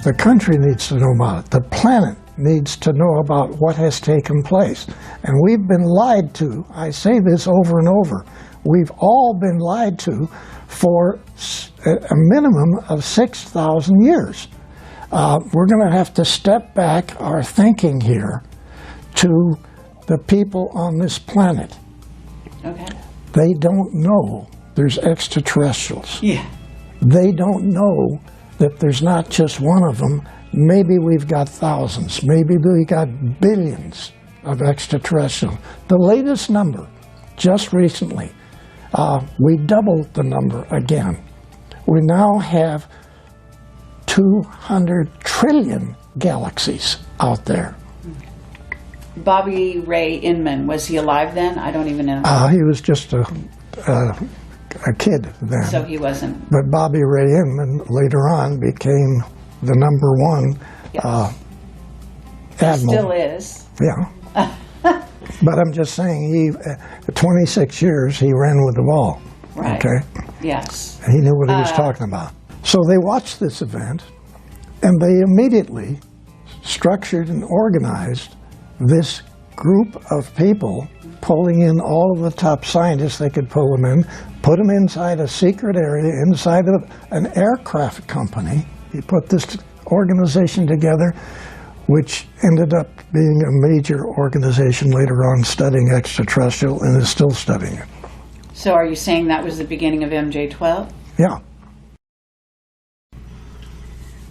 The country needs to know about it. The planet needs to know about what has taken place. And we've been lied to. I say this over and over. We've all been lied to for a minimum of 6,000 years. We're going to have to step back our thinking here to the people on this planet. Okay. They don't know there's extraterrestrials. Yeah. They don't know that there's not just one of them. Maybe we've got thousands. Maybe we got billions of extraterrestrials. The latest number, just recently, we doubled the number again. We now have 200 trillion galaxies out there. Bobby Ray Inman, was he alive then? I don't even know. He was just a kid then. So he wasn't. But Bobby Ray Inman later on became the #1 admiral. Still is. Yeah. But I'm just saying, 26 years he ran with the ball. Right. Okay? Yes. He knew what he was talking about. So they watched this event, and they immediately structured and organized this group of people, pulling in all of the top scientists they could pull them in, put them inside a secret area, inside of an aircraft company. He put this organization together, which ended up being a major organization later on studying extraterrestrial and is still studying it. So are you saying that was the beginning of MJ-12? Yeah.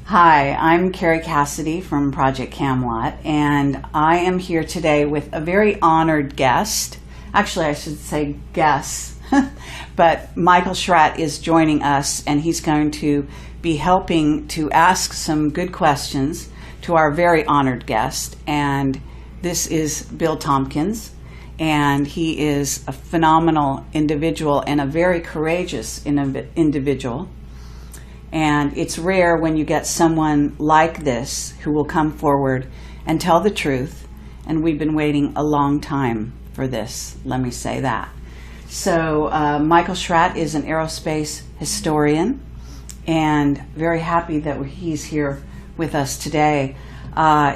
Hi, I'm Kerry Cassidy from Project Camelot, and I am here today with a very honored guest. Actually, I should say guest, but Michael Schratt is joining us, and he's going to be helping to ask some good questions to our very honored guest. And this is Bill Tompkins, and he is a phenomenal individual and a very courageous individual. And it's rare when you get someone like this who will come forward and tell the truth. And we've been waiting a long time for this, let me say that. So Michael Schratt is an aerospace historian, and very happy that he's here with us today.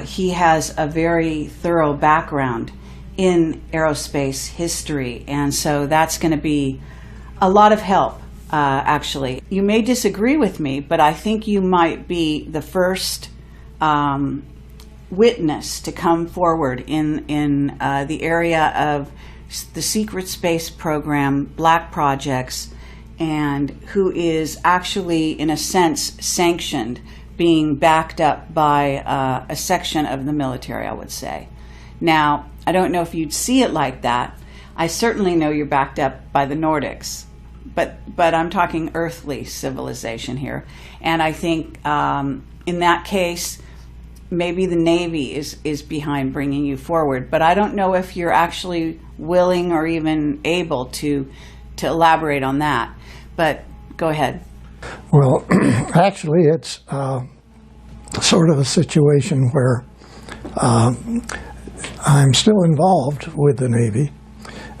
He has a very thorough background in aerospace history, and so that's going to be a lot of help. Actually, you may disagree with me, but I think you might be the first witness to come forward in the area of the secret space program, black projects, and who is actually, in a sense, sanctioned, being backed up by a section of the military, I would say. Now, I don't know if you'd see it like that. I certainly know you're backed up by the Nordics. But I'm talking earthly civilization here. And I think in that case, maybe the Navy is behind bringing you forward. But I don't know if you're actually willing or even able to elaborate on that. But go ahead. Well, actually, it's sort of a situation where I'm still involved with the Navy,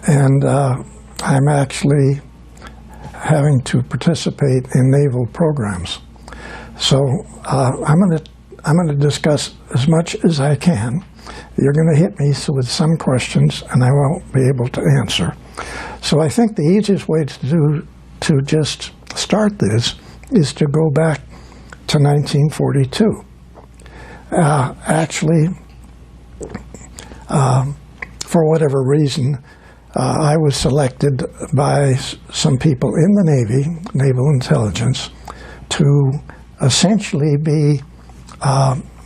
and I'm actually having to participate in naval programs. So I'm going to discuss as much as I can. You're going to hit me with some questions, and I won't be able to answer. So I think the easiest way to just start this is to go back to 1942. Actually, for whatever reason, I was selected by some people in the Navy, Naval Intelligence, to essentially be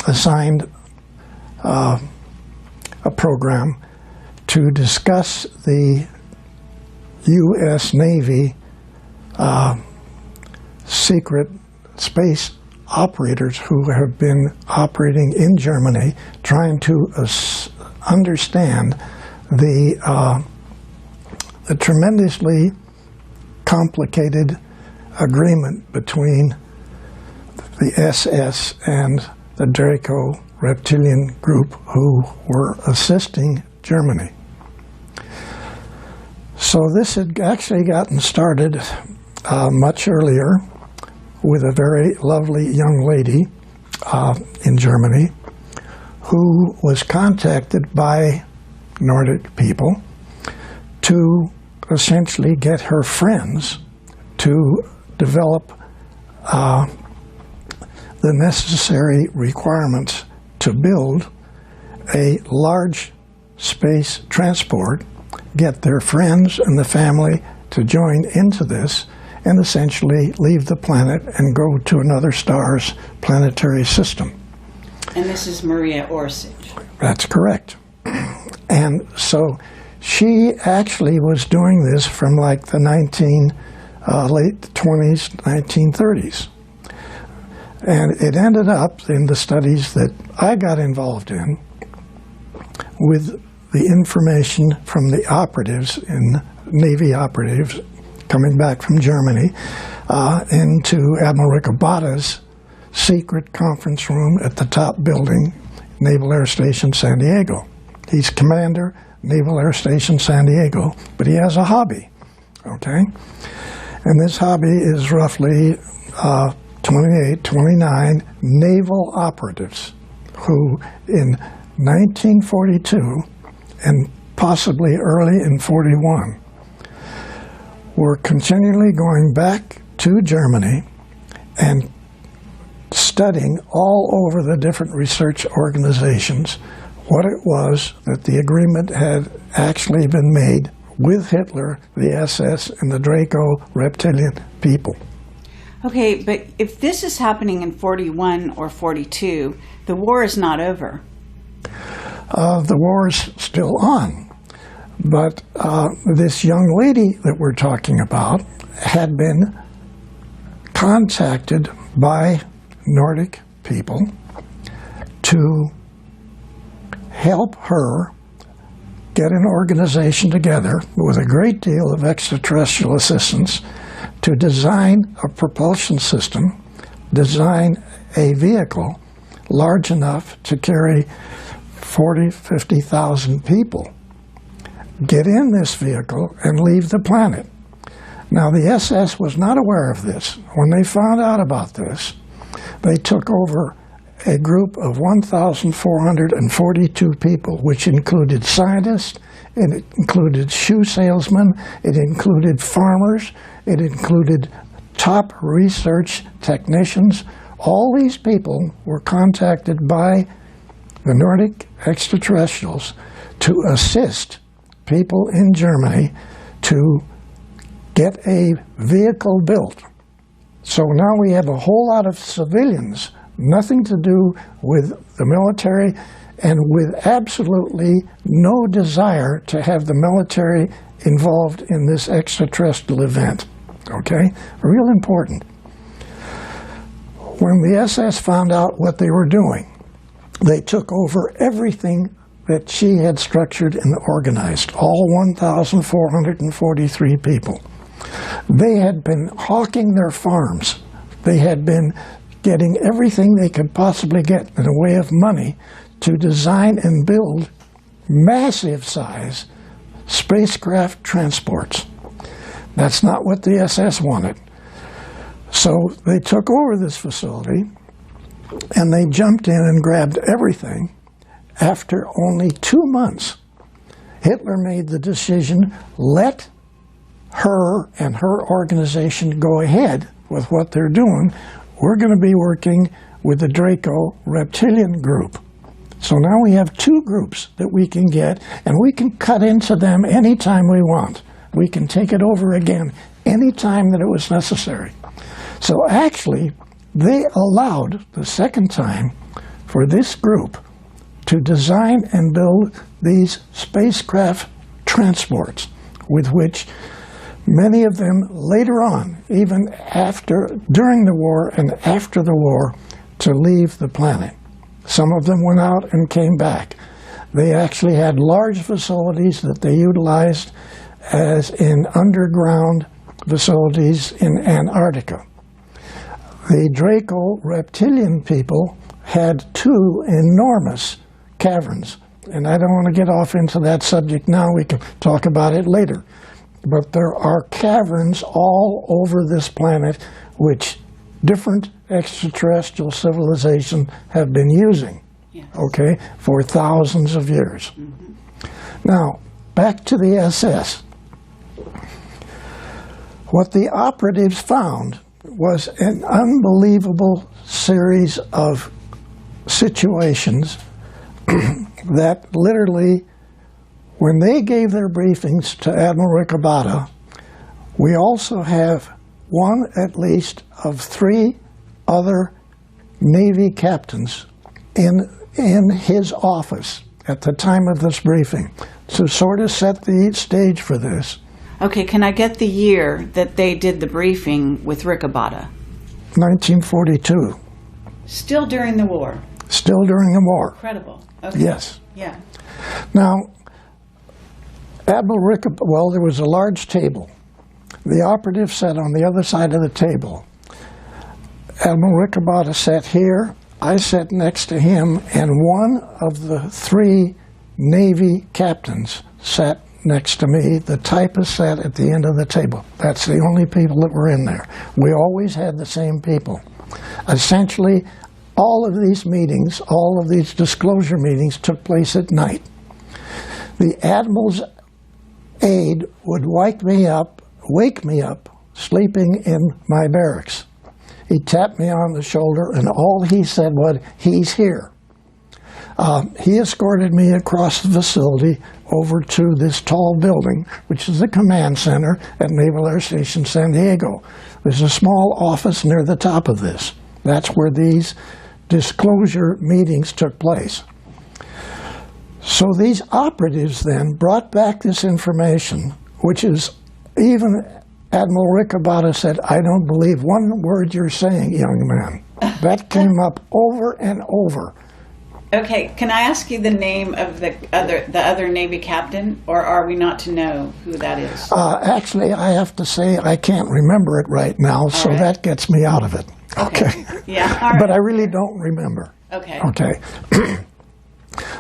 assigned a program to discuss the U.S. Navy secret space operators who have been operating in Germany, trying to understand the tremendously complicated agreement between the SS and the Draco reptilian group who were assisting Germany. So this had actually gotten started much earlier with a very lovely young lady in Germany who was contacted by Nordic people to essentially get her friends to develop the necessary requirements to build a large space transport, get their friends and the family to join into this, and essentially leave the planet and go to another star's planetary system. And this is Maria Orsich. That's correct. And so she actually was doing this from like the late 20s, 1930s. And it ended up in the studies that I got involved in with the information from the operatives, Navy operatives, coming back from Germany into Admiral Ricobata's secret conference room at the top building, Naval Air Station San Diego. He's commander, Naval Air Station San Diego, but he has a hobby, okay? And this hobby is roughly 28, 29 naval operatives who in 1942 and possibly early in 41 were continually going back to Germany and studying all over the different research organizations what it was that the agreement had actually been made with Hitler, the SS, and the Draco reptilian people. Okay, but if this is happening in 41 or 42, the war is not over. The war is still on. But this young lady that we're talking about had been contacted by Nordic people to help her get an organization together with a great deal of extraterrestrial assistance to design a propulsion system, design a vehicle large enough to carry 40,000, 50,000 people, get in this vehicle and leave the planet. Now, the SS was not aware of this. When they found out about this, they took over a group of 1,442 people, which included scientists, it included shoe salesmen, it included farmers, it included top research technicians. All these people were contacted by the Nordic extraterrestrials to assist people in Germany to get a vehicle built. So now we have a whole lot of civilians, nothing to do with the military, and with absolutely no desire to have the military involved in this extraterrestrial event. Okay? Real important. When the SS found out what they were doing, they took over everything that she had structured and organized, all 1,443 people. They had been hawking their farms. They had been getting everything they could possibly get in the way of money to design and build massive-size spacecraft transports. That's not what the SS wanted. So they took over this facility, and they jumped in and grabbed everything. After only 2 months, Hitler made the decision, let her and her organization go ahead with what they're doing. We're going to be working with the Draco reptilian group. So now we have two groups that we can get, and we can cut into them anytime we want. We can take it over again anytime that it was necessary. So actually, they allowed the second time for this group to design and build these spacecraft transports, with which many of them later on, even during the war and after the war, to leave the planet. Some of them went out and came back. They actually had large facilities that they utilized as in underground facilities in Antarctica. The Draco reptilian people had 2 enormous caverns. And I don't want to get off into that subject now. We can talk about it later. But there are caverns all over this planet which different extraterrestrial civilizations have been using, yes, okay, for thousands of years. Mm-hmm. Now, back to the SS. What the operatives found was an unbelievable series of situations that literally, when they gave their briefings to Admiral Ricobata, we also have one at least of 3 other Navy captains in his office at the time of this briefing to sort of set the stage for this. Okay, can I get the year that they did the briefing with Ricobata? 1942. Still during the war? Still during the war. Incredible. Okay. Yes. Yeah. Now, Admiral Ricobata, well, there was a large table. The operative sat on the other side of the table. Admiral Ricobata sat here, I sat next to him, and one of the 3 Navy captains sat next to me. The typist sat at the end of the table. That's the only people that were in there. We always had the same people. Essentially, all of these meetings, all of these disclosure meetings took place at night. The Admiral's aide would wake me up, sleeping in my barracks. He tapped me on the shoulder, and all he said was, "He's here." He escorted me across the facility over to this tall building, which is the command center at Naval Air Station San Diego. There's a small office near the top of this. That's where these disclosure meetings took place. So these operatives then brought back this information, which is, even Admiral Ricobata said, "I don't believe one word you're saying, young man." That came up over and over. Okay, can I ask you the name of the other Navy captain, or are we not to know who that is? Actually, I have to say I can't remember it right now, so that gets me out of it. Okay. Yeah. All right. But I really don't remember. Okay. Okay.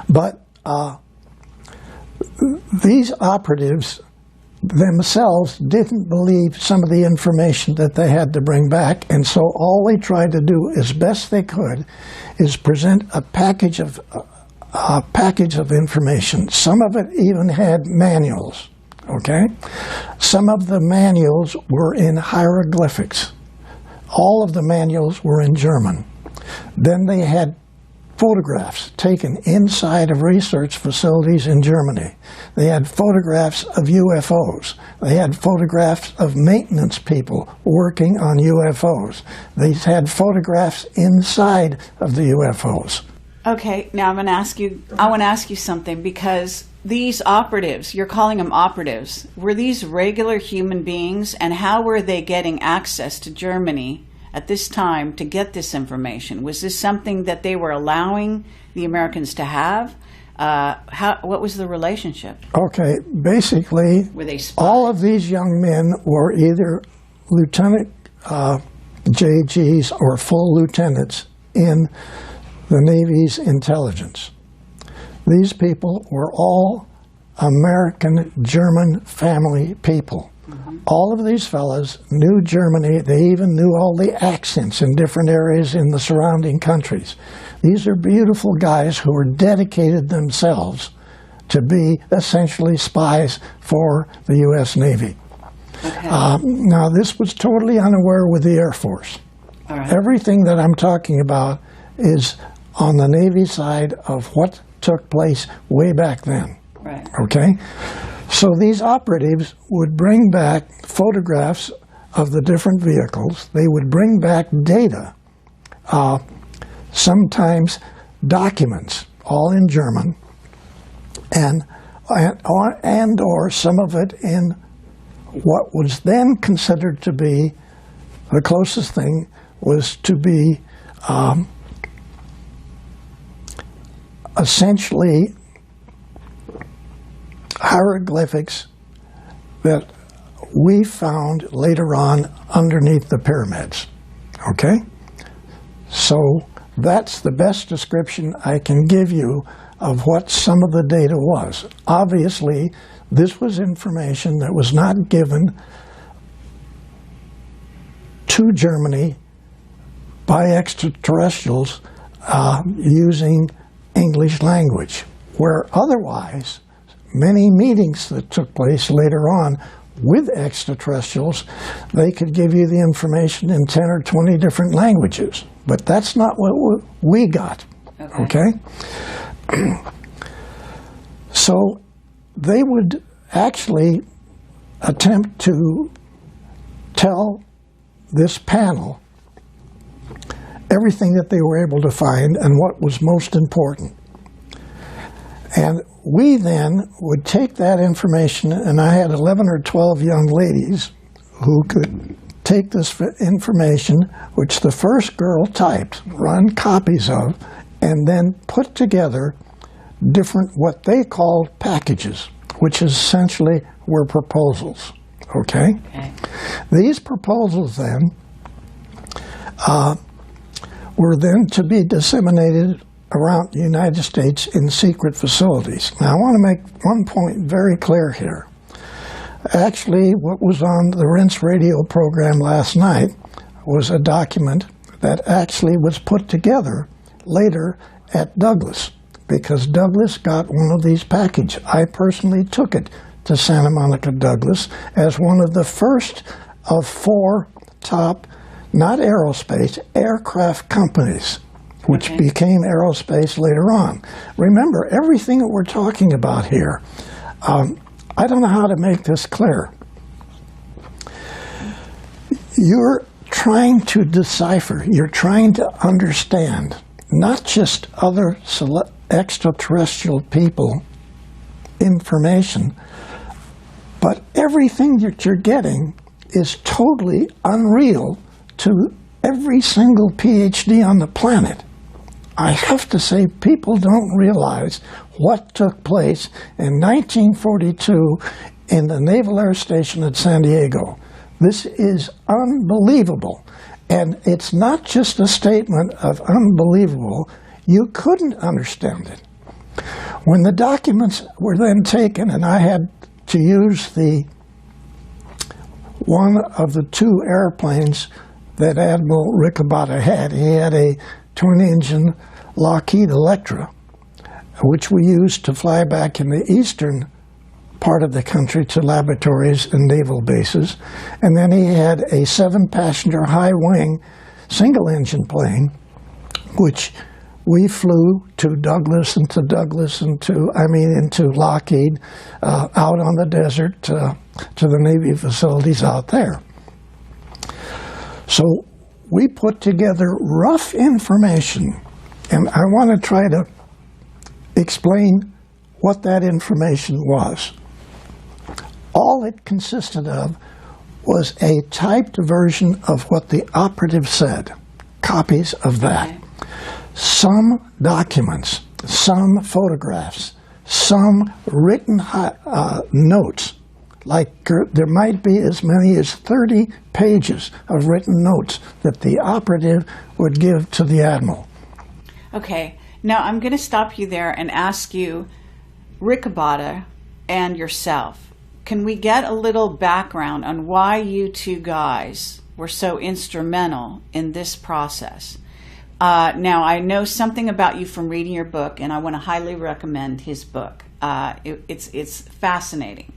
But these operatives themselves didn't believe some of the information that they had to bring back, and so all they tried to do as best they could is present a package of information. Some of it even had manuals, okay? Some of the manuals were in hieroglyphics. All of the manuals were in German. Then they had photographs taken inside of research facilities in Germany. They had photographs of UFOs. They had photographs of maintenance people working on UFOs. They had photographs inside of the UFOs. Okay, now I want to ask you something, because these operatives, you're calling them operatives, were these regular human beings, and how were they getting access to Germany at this time to get this information? Was this something that they were allowing the Americans to have? What was the relationship? Okay, basically, were they spies? All of these young men were either lieutenant JGs or full lieutenants in the Navy's intelligence. These people were all American-German family people. Mm-hmm. All of these fellas knew Germany. They even knew all the accents in different areas in the surrounding countries. These are beautiful guys who were dedicated themselves to be essentially spies for the U.S. Navy. Okay. Now, this was totally unaware with the Air Force. All right. Everything that I'm talking about is on the Navy side of what took place way back then. Right. Okay? So these operatives would bring back photographs of the different vehicles. They would bring back data, sometimes documents, all in German, and or some of it in what was then considered to be the closest thing was to be essentially hieroglyphics that we found later on underneath the pyramids. Okay? So that's the best description I can give you of what some of the data was. Obviously, this was information that was not given to Germany by extraterrestrials using English language, where otherwise many meetings that took place later on with extraterrestrials, they could give you the information in 10 or 20 different languages. But that's not what we got, okay? So they would actually attempt to tell this panel everything that they were able to find and what was most important. And we then would take that information, and I had 11 or 12 young ladies who could take this information, which the first girl typed, run copies of, and then put together different, what they called packages, which essentially were proposals, okay? These proposals then were then to be disseminated around the United States in secret facilities. Now, I want to make one point very clear here. Actually, what was on the Rinse radio program last night was a document that actually was put together later at Douglas, because Douglas got one of these packages. I personally took it to Santa Monica Douglas as one of the first of 4 top, not aerospace, aircraft companies, which became aerospace later on. Remember, everything that we're talking about here, I don't know how to make this clear. You're trying to decipher, you're trying to understand, not just other extraterrestrial people information, but everything that you're getting is totally unreal to every single PhD on the planet. I have to say, people don't realize what took place in 1942 in the Naval Air Station at San Diego. This is unbelievable. And it's not just a statement of unbelievable. You couldn't understand it. When the documents were then taken, and I had to use one of the 2 airplanes that Admiral Riccobotta had. He had a twin-engine Lockheed Electra, which we used to fly back in the eastern part of the country to laboratories and naval bases. And then he had a 7-passenger high-wing single-engine plane, which we flew to Douglas and into Lockheed, out on the desert to the Navy facilities out there. So we put together rough information, and I want to try to explain what that information was. All it consisted of was a typed version of what the operative said, copies of that. Okay. Some documents, some photographs, some written notes. Like there might be as many as 30 pages of written notes that the operative would give to the admiral. Okay, now I'm going to stop you there and ask you, Riccobotta and yourself, can we get a little background on why you 2 guys were so instrumental in this process? Now, I know something about you from reading your book, and I want to highly recommend his book. It's fascinating.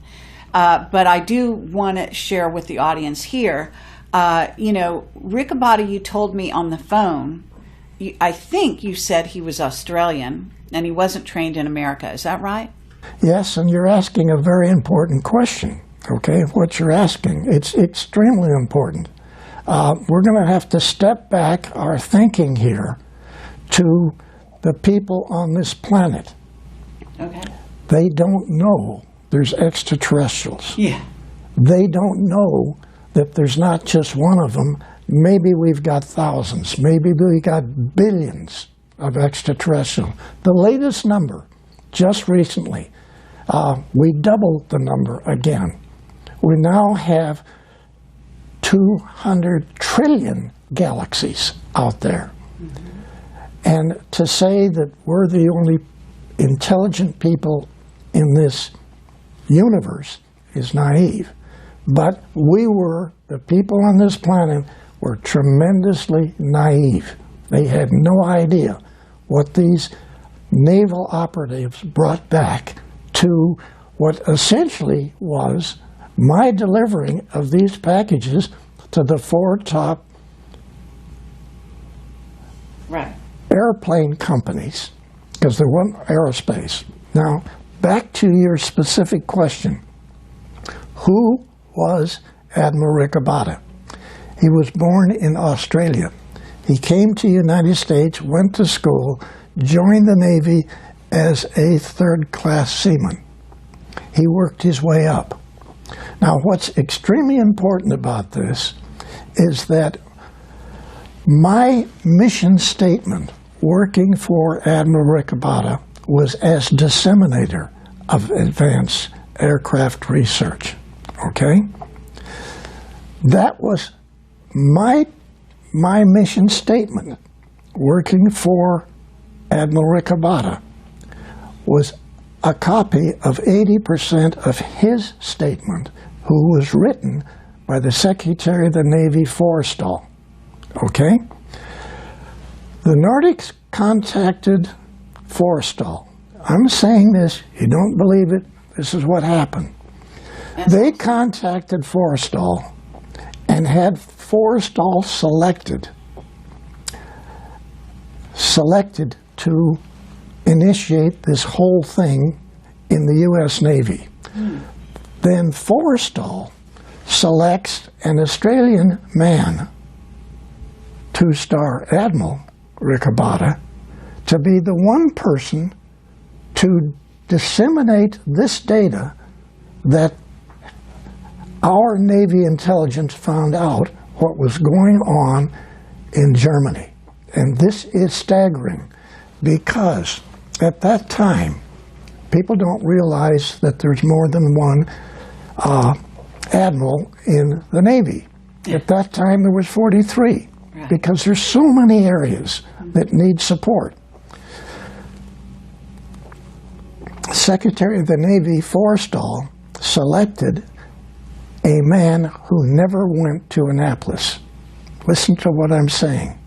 But I do want to share with the audience here, Riccobotta, you told me on the phone, I think you said he was Australian and he wasn't trained in America. Is that right? Yes, and you're asking a very important question, okay, what you're asking. It's extremely important. We're going to have to step back our thinking here to the people on this planet. Okay. They don't know there's extraterrestrials. Yeah. They don't know that there's not just one of them. Maybe we've got thousands. Maybe we've got billions of extraterrestrials. The latest number, just recently, we doubled the number again. We now have 200 trillion galaxies out there. Mm-hmm. And to say that we're the only intelligent people in this universe is naive. But the people on this planet were tremendously naive. They had no idea what these naval operatives brought back to what essentially was my delivering of these packages to the 4 top airplane companies, because there wasn't aerospace. Now, back to your specific question. Who was Admiral Ricabada? He was born in Australia. He came to the United States, went to school, joined the Navy as a third-class seaman. He worked his way up. Now, what's extremely important about this is that my mission statement working for Admiral Ricabada was as disseminator of advanced aircraft research. Okay? That was my mission statement working for Admiral Ricabada was a copy of 80% of his statement, who was written by the Secretary of the Navy Forrestal. Okay? The Nordics contacted Forrestal. I'm saying this, you don't believe it, this is what happened. They contacted Forrestal and had Forrestal selected to initiate this whole thing in the U.S. Navy. Then Forrestal selects an Australian man, 2-star Admiral Ricabada, to be the one person to disseminate this data that our Navy intelligence found out what was going on in Germany. And this is staggering because at that time, people don't realize that there's more than one admiral in the Navy. At that time, there was 43 because there's so many areas that need support. Secretary of the Navy Forrestal selected a man who never went to Annapolis. Listen to what I'm saying.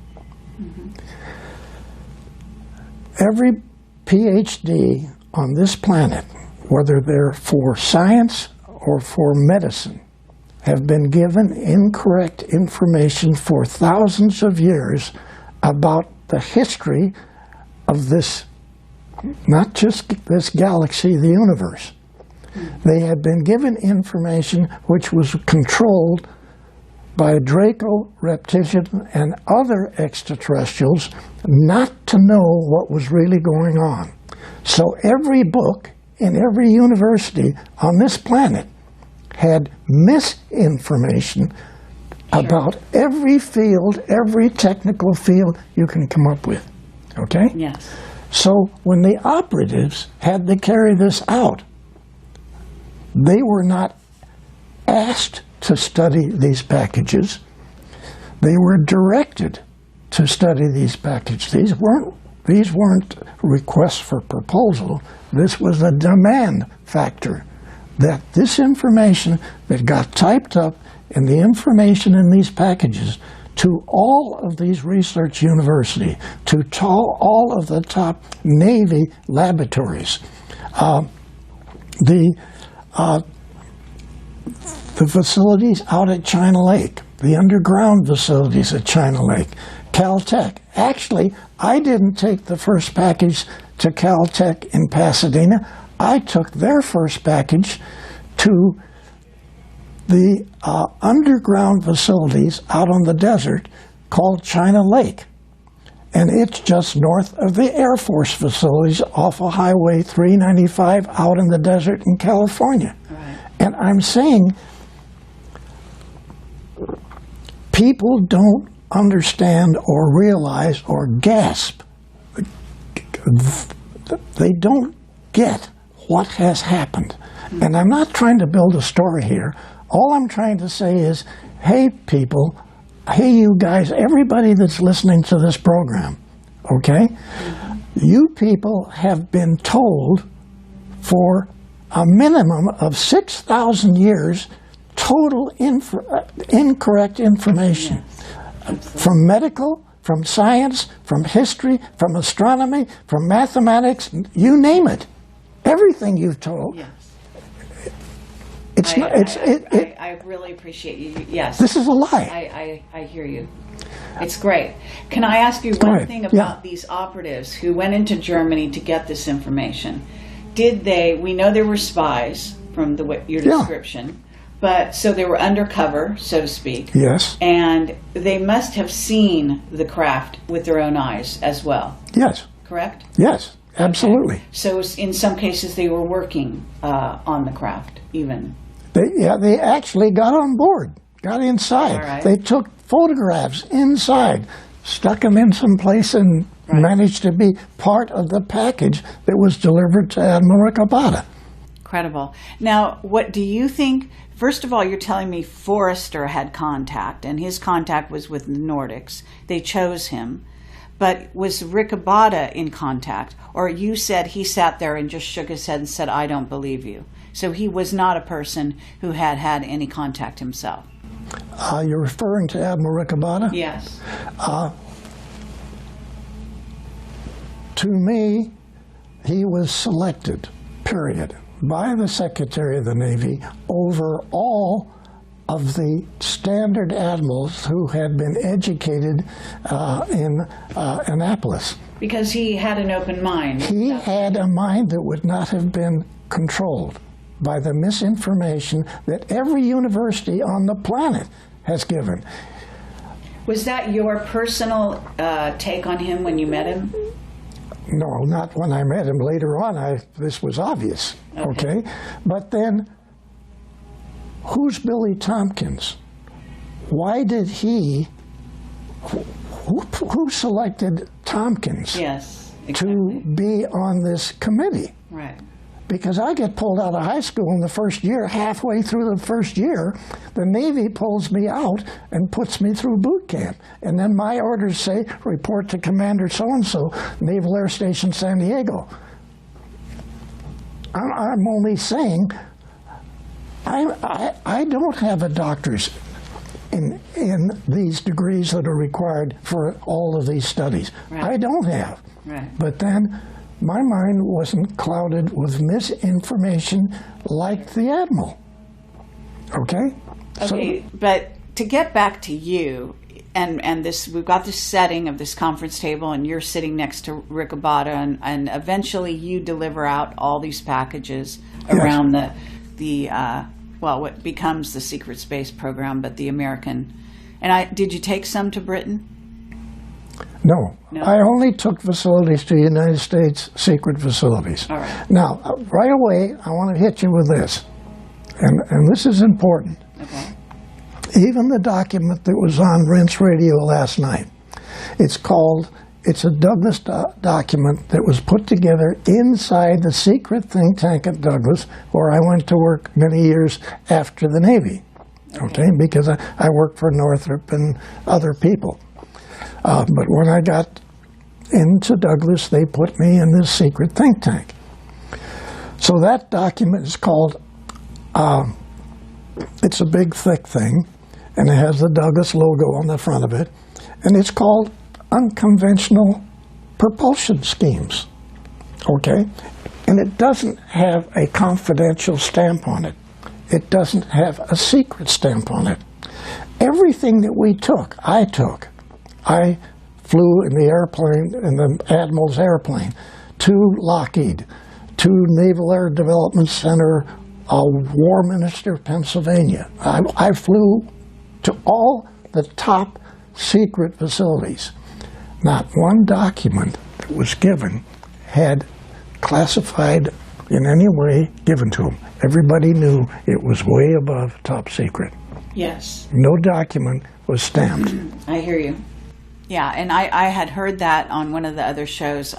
Every PhD on this planet, whether they're for science or for medicine, have been given incorrect information for thousands of years about the history of this, not just this galaxy, the universe. They had been given information which was controlled by Draco, Reptilian, and other extraterrestrials not to know what was really going on. So every book in every university on this planet had misinformation about every field, every technical field you can come up with. Okay? Yes. So when the operatives had to carry this out, they were not asked to study these packages. They were directed to study these packages. These weren't requests for proposal. This was a demand factor that this information that got typed up and the information in these packages to all of these research universities, to all of the top Navy laboratories, the facilities out at China Lake, the underground facilities at China Lake, Caltech. Actually, I didn't take the first package to Caltech in Pasadena. I took their first package to the underground facilities out on the desert called China Lake. and it's just north of the Air Force facilities off of Highway 395 out in the desert in California. Right. And I'm saying people don't understand or realize or gasp. They don't get what has happened. And I'm not trying to build a story here. All I'm trying to say is, hey people, hey you guys, everybody that's listening to this program, okay? You people have been told for a minimum of 6,000 years total incorrect information. From medical, from science, from history, from astronomy, from mathematics, you name it. Everything you've told. Yes. I really appreciate you. Yes. This is a lie. I hear you. It's great. Can I ask you one thing about these operatives who went into Germany to get this information? Did they, we know they were spies from your description, but so they were undercover, so to speak. Yes. And they must have seen the craft with their own eyes as well. Yes. Correct? Yes, absolutely. Okay. So in some cases they were working on the craft even. They actually got on board, got inside. All right. They took photographs inside, stuck them in some place, and managed to be part of the package that was delivered to Admiral Ricabada. Incredible. Now, what do you think? First of all, you're telling me Forrester had contact, and his contact was with the Nordics. They chose him. But was Ricabada in contact? Or you said he sat there and just shook his head and said, I don't believe you. So he was not a person who had had any contact himself. You're referring to Admiral Ricabada? Yes. To me, he was selected, period, by the Secretary of the Navy over all of the standard admirals who had been educated in Annapolis. Because he had an open mind. He had a mind that would not have been controlled by the misinformation that every university on the planet has given. Was that your personal take on him when you met him? No, not when I met him. Later on, this was obvious, okay? But then, who's Billy Tompkins? Why did who selected Tompkins to be on this committee? Right. Because I get pulled out of high school in the first year, halfway through the first year, the Navy pulls me out and puts me through boot camp. And then my orders say, report to Commander so-and-so, Naval Air Station San Diego. I'm only saying, I don't have a doctor's in these degrees that are required for all of these studies. Right. I don't have. Right. But then, my mind wasn't clouded with misinformation like the Admiral. Okay? Okay, but to get back to you, and this, we've got this setting of this conference table, and you're sitting next to Ricabada, and eventually you deliver out all these packages around what becomes the secret space program, but the American. And did you take some to Britain? No. I only took facilities to United States secret facilities. All right. Now, right away, I want to hit you with this, and this is important. Okay. Even the document that was on Rinse Radio last night, it's a Douglas document that was put together inside the secret think tank at Douglas, where I went to work many years after the Navy, okay? Because I worked for Northrop and other people. But when I got into Douglas, they put me in this secret think tank. So that document is called, it's a big thick thing, and it has the Douglas logo on the front of it, and it's called Unconventional Propulsion Schemes, okay? And it doesn't have a confidential stamp on it. It doesn't have a secret stamp on it. Everything that we took, I took. I flew in the airplane, in the Admiral's airplane, to Lockheed, to Naval Air Development Center, Warminster, Pennsylvania. I flew to all the top secret facilities. Not one document that was given had classified in any way given to them. Everybody knew it was way above top secret. Yes. No document was stamped. I hear you. Yeah, and I had heard that on one of the other shows.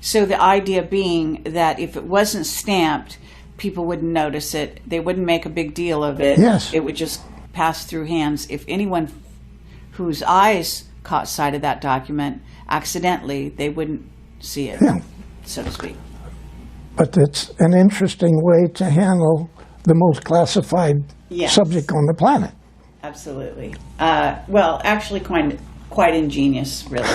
So the idea being that if it wasn't stamped, people wouldn't notice it. They wouldn't make a big deal of it. Yes. It would just pass through hands. If anyone whose eyes caught sight of that document accidentally, they wouldn't see it, Yeah. so to speak. But it's an interesting way to handle the most classified Yes. subject on the planet. Absolutely. Well, actually, quite ingenious, really.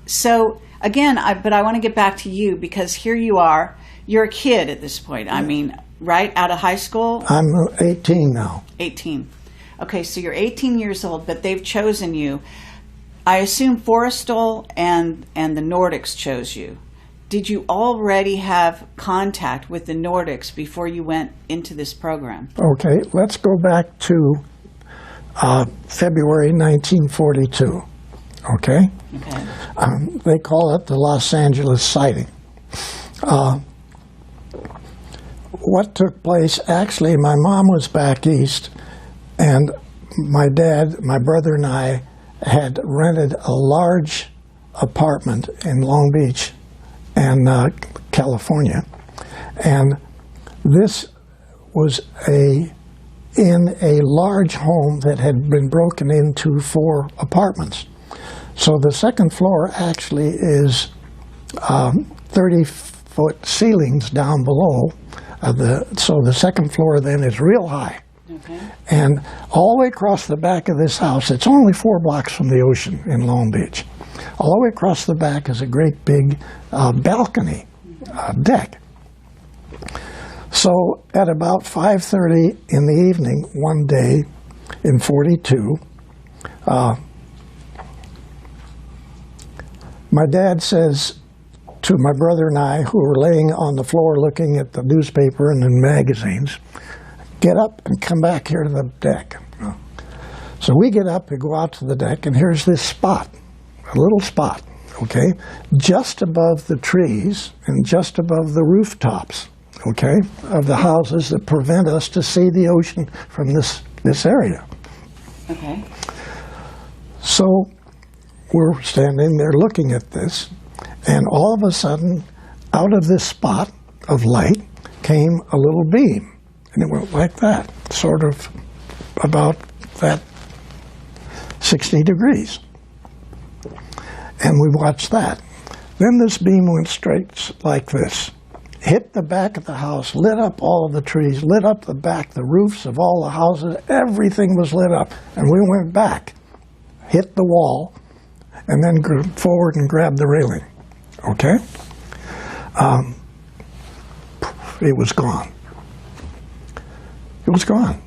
So again, but I want to get back to you because here you are. You're a kid at this point. I mean, right out of high school. I'm 18 now. 18. Okay, so you're 18 years old, but they've chosen you. I assume Forrestal and the Nordics chose you. Did you already have contact with the Nordics before you went into this program? Okay, let's go back to February 1942. Okay? Okay. They call it the Los Angeles sighting. What took place, actually, my mom was back east, and my dad, my brother, and I had rented a large apartment in Long Beach and California. And this was in a large home that had been broken into 4 apartments. So the second floor actually is 30-foot ceilings down below. So the second floor then is real high. Okay. And all the way across the back of this house, it's only 4 blocks from the ocean in Long Beach. All the way across the back is a great big balcony deck. So at about 5:30 in the evening one day in 42, my dad says to my brother and I, who were laying on the floor looking at the newspaper and the magazines, get up and come back here to the deck. So we get up and go out to the deck, and here's this spot, a little spot, okay, just above the trees and just above the rooftops, okay, of the houses that prevent us to see the ocean from this area. Okay. So we're standing there looking at this, and all of a sudden, out of this spot of light came a little beam. And it went like that, sort of about that 60 degrees. And we watched that. Then this beam went straight like this, hit the back of the house, lit up all of the trees, lit up the back, the roofs of all the houses, everything was lit up. And we went back, hit the wall, and then forward and grabbed the railing. Okay? It was gone. It was gone.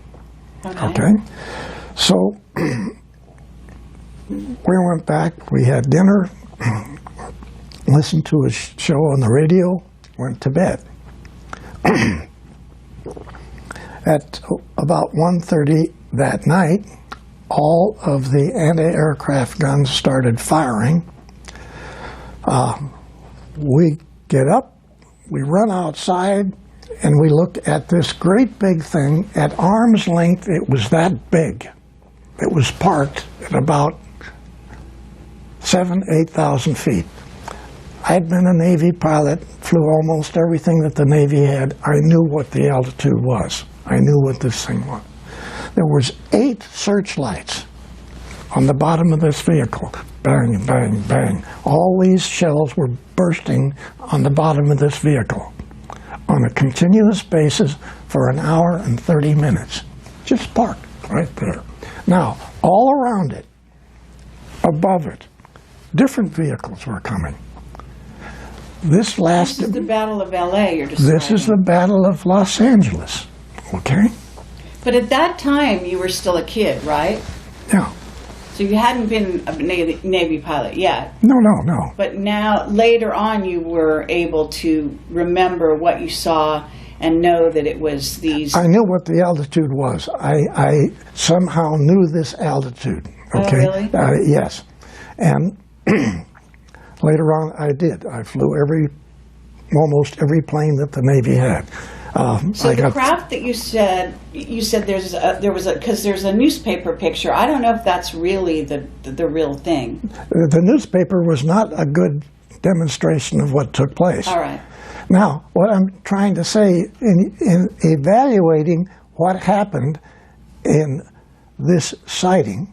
Okay? So we went back, we had dinner, listened to a show on the radio, went to bed. At about 1:30 that night, all of the anti-aircraft guns started firing. We get up, we run outside, and we look at this great big thing. At arm's length, it was that big. It was parked at about 8,000 feet. I'd been a Navy pilot, flew almost everything that the Navy had. I knew what the altitude was. I knew what this thing was. There was 8 searchlights on the bottom of this vehicle. Bang, bang, bang. All these shells were bursting on the bottom of this vehicle on a continuous basis for an hour and 30 minutes. Just parked right there. Now, all around it, above it, different vehicles were coming. This lasted... This is the Battle of L.A. you're describing. This is the Battle of Los Angeles, okay? But at that time, you were still a kid, right? Yeah. So you hadn't been a Navy pilot yet. No. But now, later on, you were able to remember what you saw and know that it was these... I knew what the altitude was. I somehow knew this altitude, okay? Oh, really? Yes. And later on, I did. I flew almost every plane that the Navy had. So the craft that you said there was because there's a newspaper picture. I don't know if that's really the real thing. The newspaper was not a good demonstration of what took place. All right. Now, what I'm trying to say in evaluating what happened in this sighting,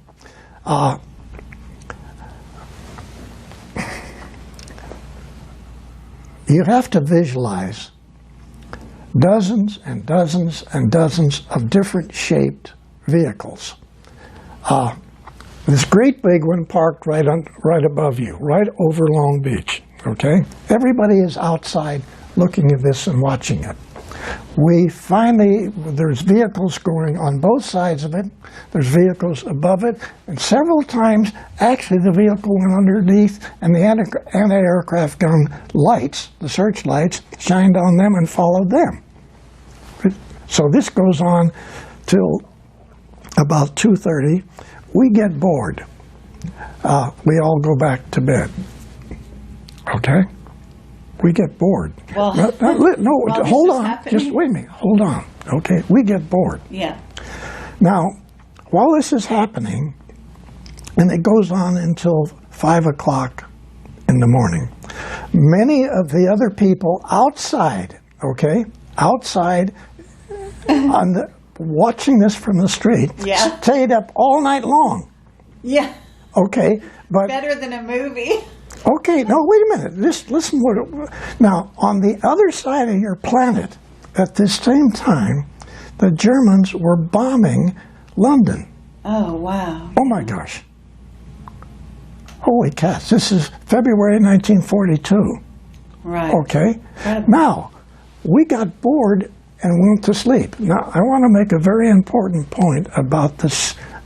you have to visualize dozens and dozens and dozens of different shaped vehicles. This great big one parked right above you, right over Long Beach, okay? Everybody is outside looking at this and watching it. There's vehicles going on both sides of it, there's vehicles above it, and several times, actually the vehicle went underneath and the anti-aircraft gun lights, the searchlights, shined on them and followed them. So this goes on till about 2:30. We get bored. We all go back to bed. Okay? We get bored. Well, hold on. Just wait a minute. Hold on. Okay? We get bored. Yeah. Now, while this is happening, and it goes on until 5 o'clock in the morning, many of the other people outside, okay, outside watching this from the street, stayed up all night long. Yeah. Okay, but better than a movie. Okay, no, wait a minute. Just listen now, on the other side of your planet, at this same time, the Germans were bombing London. Oh, wow. Oh, my gosh. Holy cats. This is February 1942. Right. Okay? Now, we got bored and went to sleep. Now, I want to make a very important point about the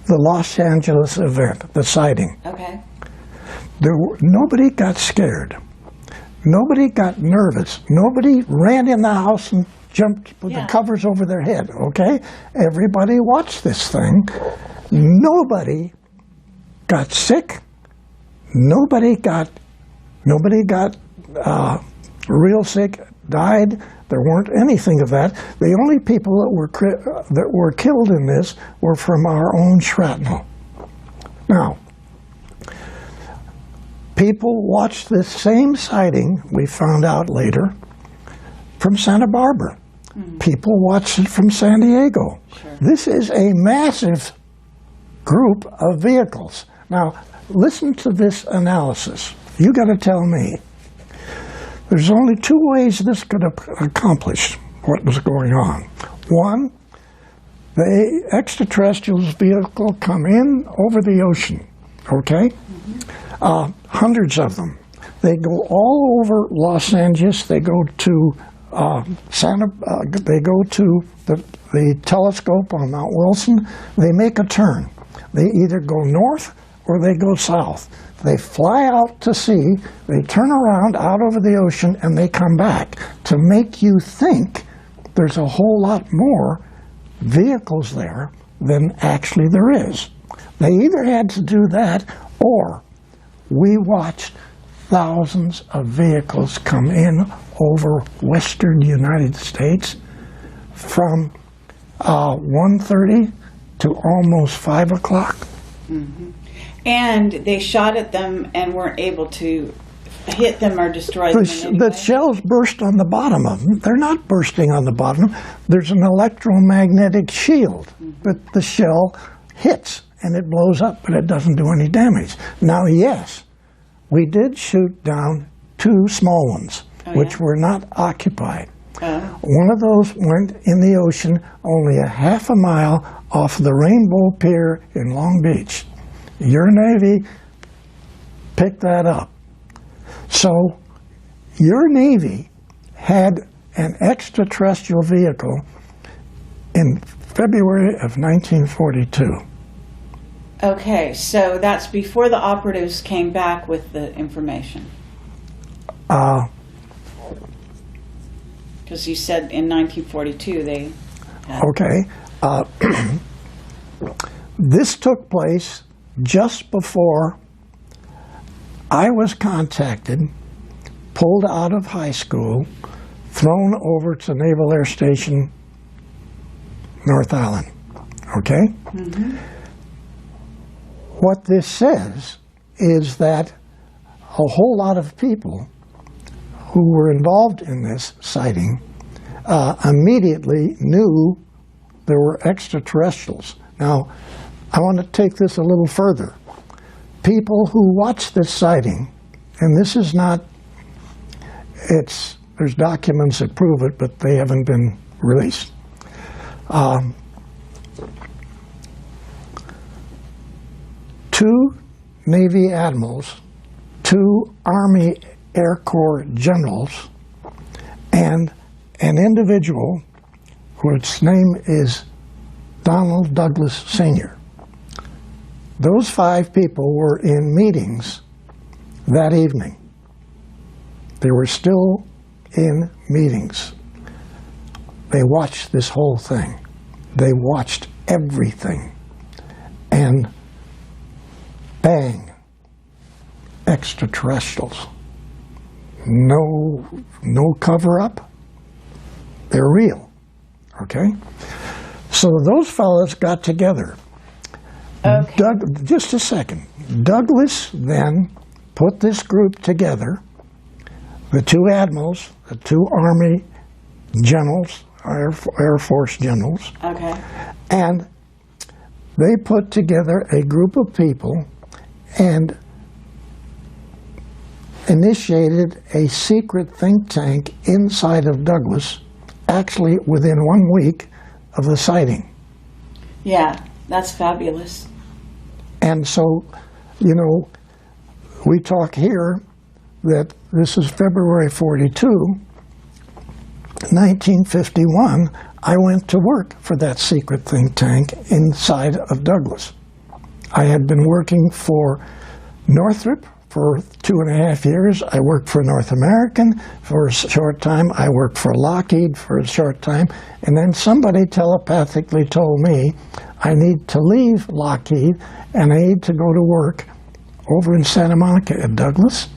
Los Angeles event, the sighting. Okay. Nobody got scared. Nobody got nervous. Nobody ran in the house and jumped with the covers over their head, okay? Everybody watched this thing. Nobody got sick. Nobody got real sick, died. There weren't anything of that. The only people that were killed in this were from our own shrapnel. Now, people watched this same sighting, we found out later, from Santa Barbara. Mm-hmm. People watched it from San Diego. Sure. This is a massive group of vehicles. Now, listen to this analysis. You got to tell me. There's only two ways this could accomplish what was going on. One, the extraterrestrials vehicle come in over the ocean, okay? Mm-hmm. Hundreds of them. They go all over Los Angeles. They go to they go to the telescope on Mount Wilson. They make a turn. They either go north or they go south. They fly out to sea, they turn around out over the ocean, and they come back to make you think there's a whole lot more vehicles there than actually there is. They either had to do that, or we watched thousands of vehicles come in over western United States from 1:30 to almost 5 o'clock. Mm-hmm. And they shot at them and weren't able to hit them or destroy them in any way. The shells burst on the bottom of them. They're not bursting on the bottom. There's an electromagnetic shield, but the shell hits and it blows up, but it doesn't do any damage. Now, yes, we did shoot down 2 small ones, which were not occupied. One of those went in the ocean only a half a mile off the Rainbow Pier in Long Beach. Your Navy picked that up. So your Navy had an extraterrestrial vehicle in February of 1942. Okay, so that's before the operatives came back with the information. Because you said in 1942 they had... Okay. This took place just before I was contacted, pulled out of high school, thrown over to Naval Air Station, North Island. Okay? Mm-hmm. What this says is that a whole lot of people who were involved in this sighting immediately knew there were extraterrestrials. Now, I want to take this a little further. People who watched this sighting, and this is not, there's documents that prove it, but they haven't been released. Two Navy admirals, two Army Air Corps generals, and an individual whose name is Donald Douglas Sr. Those 5 people were in meetings that evening. They were still in meetings. They watched this whole thing. They watched everything. And bang, extraterrestrials. No cover-up. They're real. Okay? So those fellas got together. Okay. Just a second. Douglas then put this group together, the 2 admirals, the 2 Army generals, Air Force generals, Okay. and they put together a group of people and initiated a secret think tank inside of Douglas, actually within 1 week of the sighting. Yeah, that's fabulous. And so, you know, we talk here that this is February 42, 1951, I went to work for that secret think tank inside of Douglas. I had been working for Northrop for 2.5 years. I worked for North American for a short time. I worked for Lockheed for a short time. And then somebody telepathically told me I need to leave Lockheed and I need to go to work over in Santa Monica at Douglas.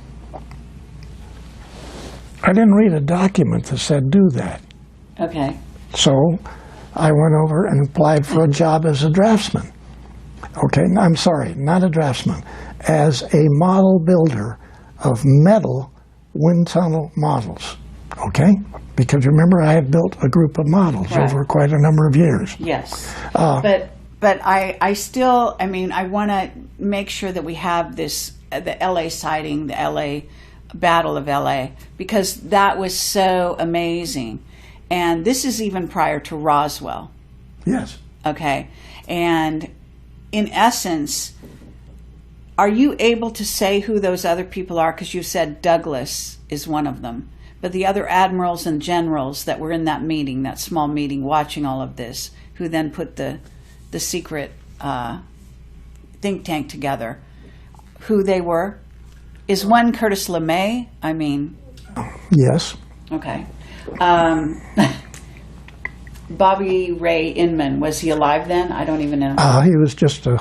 I didn't read a document that said do that. Okay. So I went over and applied for a job as a draftsman. Okay, I'm sorry, not a draftsman, as a model builder of metal wind tunnel models. Okay? Because remember, I had built a group of models over quite a number of years. Yes. But I still, I mean, I want to make sure that we have this, the LA sighting, the LA Battle of LA, because that was so amazing. And this is even prior to Roswell. Yes. Okay. And in essence, are you able to say who those other people are? Because you said Douglas is one of them. But the other admirals and generals that were in that meeting, that small meeting, watching all of this, who then put the secret think tank together, who they were? Is one Curtis LeMay? I mean... Yes. Okay. Bobby Ray Inman, was he alive then? I don't even know. He was just a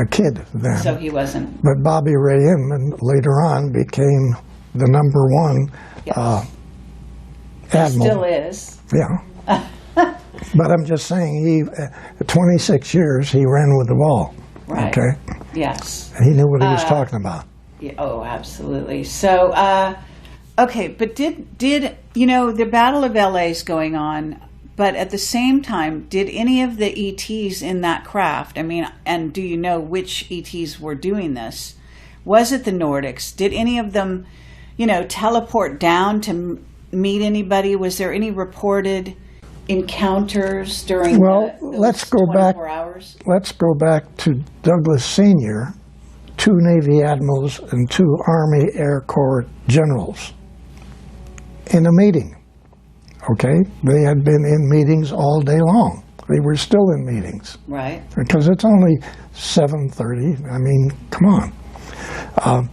kid then. So he wasn't. But Bobby Ray Inman later on became the #1 admiral. Still is. Yeah. But I'm just saying, at 26 years, he ran with the ball. Right. Okay? Yes. And he knew what he was talking about. Yeah, oh, absolutely. So, okay, but did you know, the Battle of LA is going on, but at the same time, did any of the ETs in that craft, I mean, and do you know which ETs were doing this? Was it the Nordics? Did any of them, you know, teleport down to meet anybody? Was there any reported encounters during let's go 24 hours? Let's go back to Douglas Sr., 2 Navy admirals and 2 Army Air Corps generals in a meeting. Okay? They had been in meetings all day long. They were still in meetings. Right. Because it's only 7:30. I mean, come on.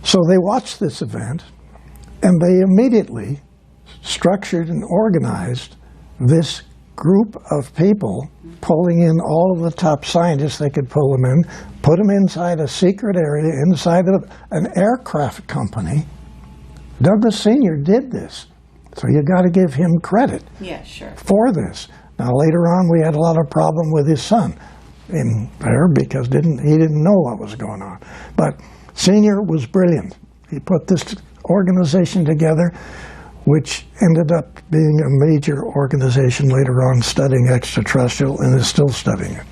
So they watched this event, and they immediately structured and organized this group of people, pulling in all of the top scientists they could pull them in, put them inside a secret area, inside of an aircraft company. Douglas Sr. did this, so you got to give him credit for this. Now later on, we had a lot of problem with his son in there because he didn't know what was going on. But Sr. was brilliant. He put this organization together, which ended up being a major organization later on, studying extraterrestrial, and is still studying it.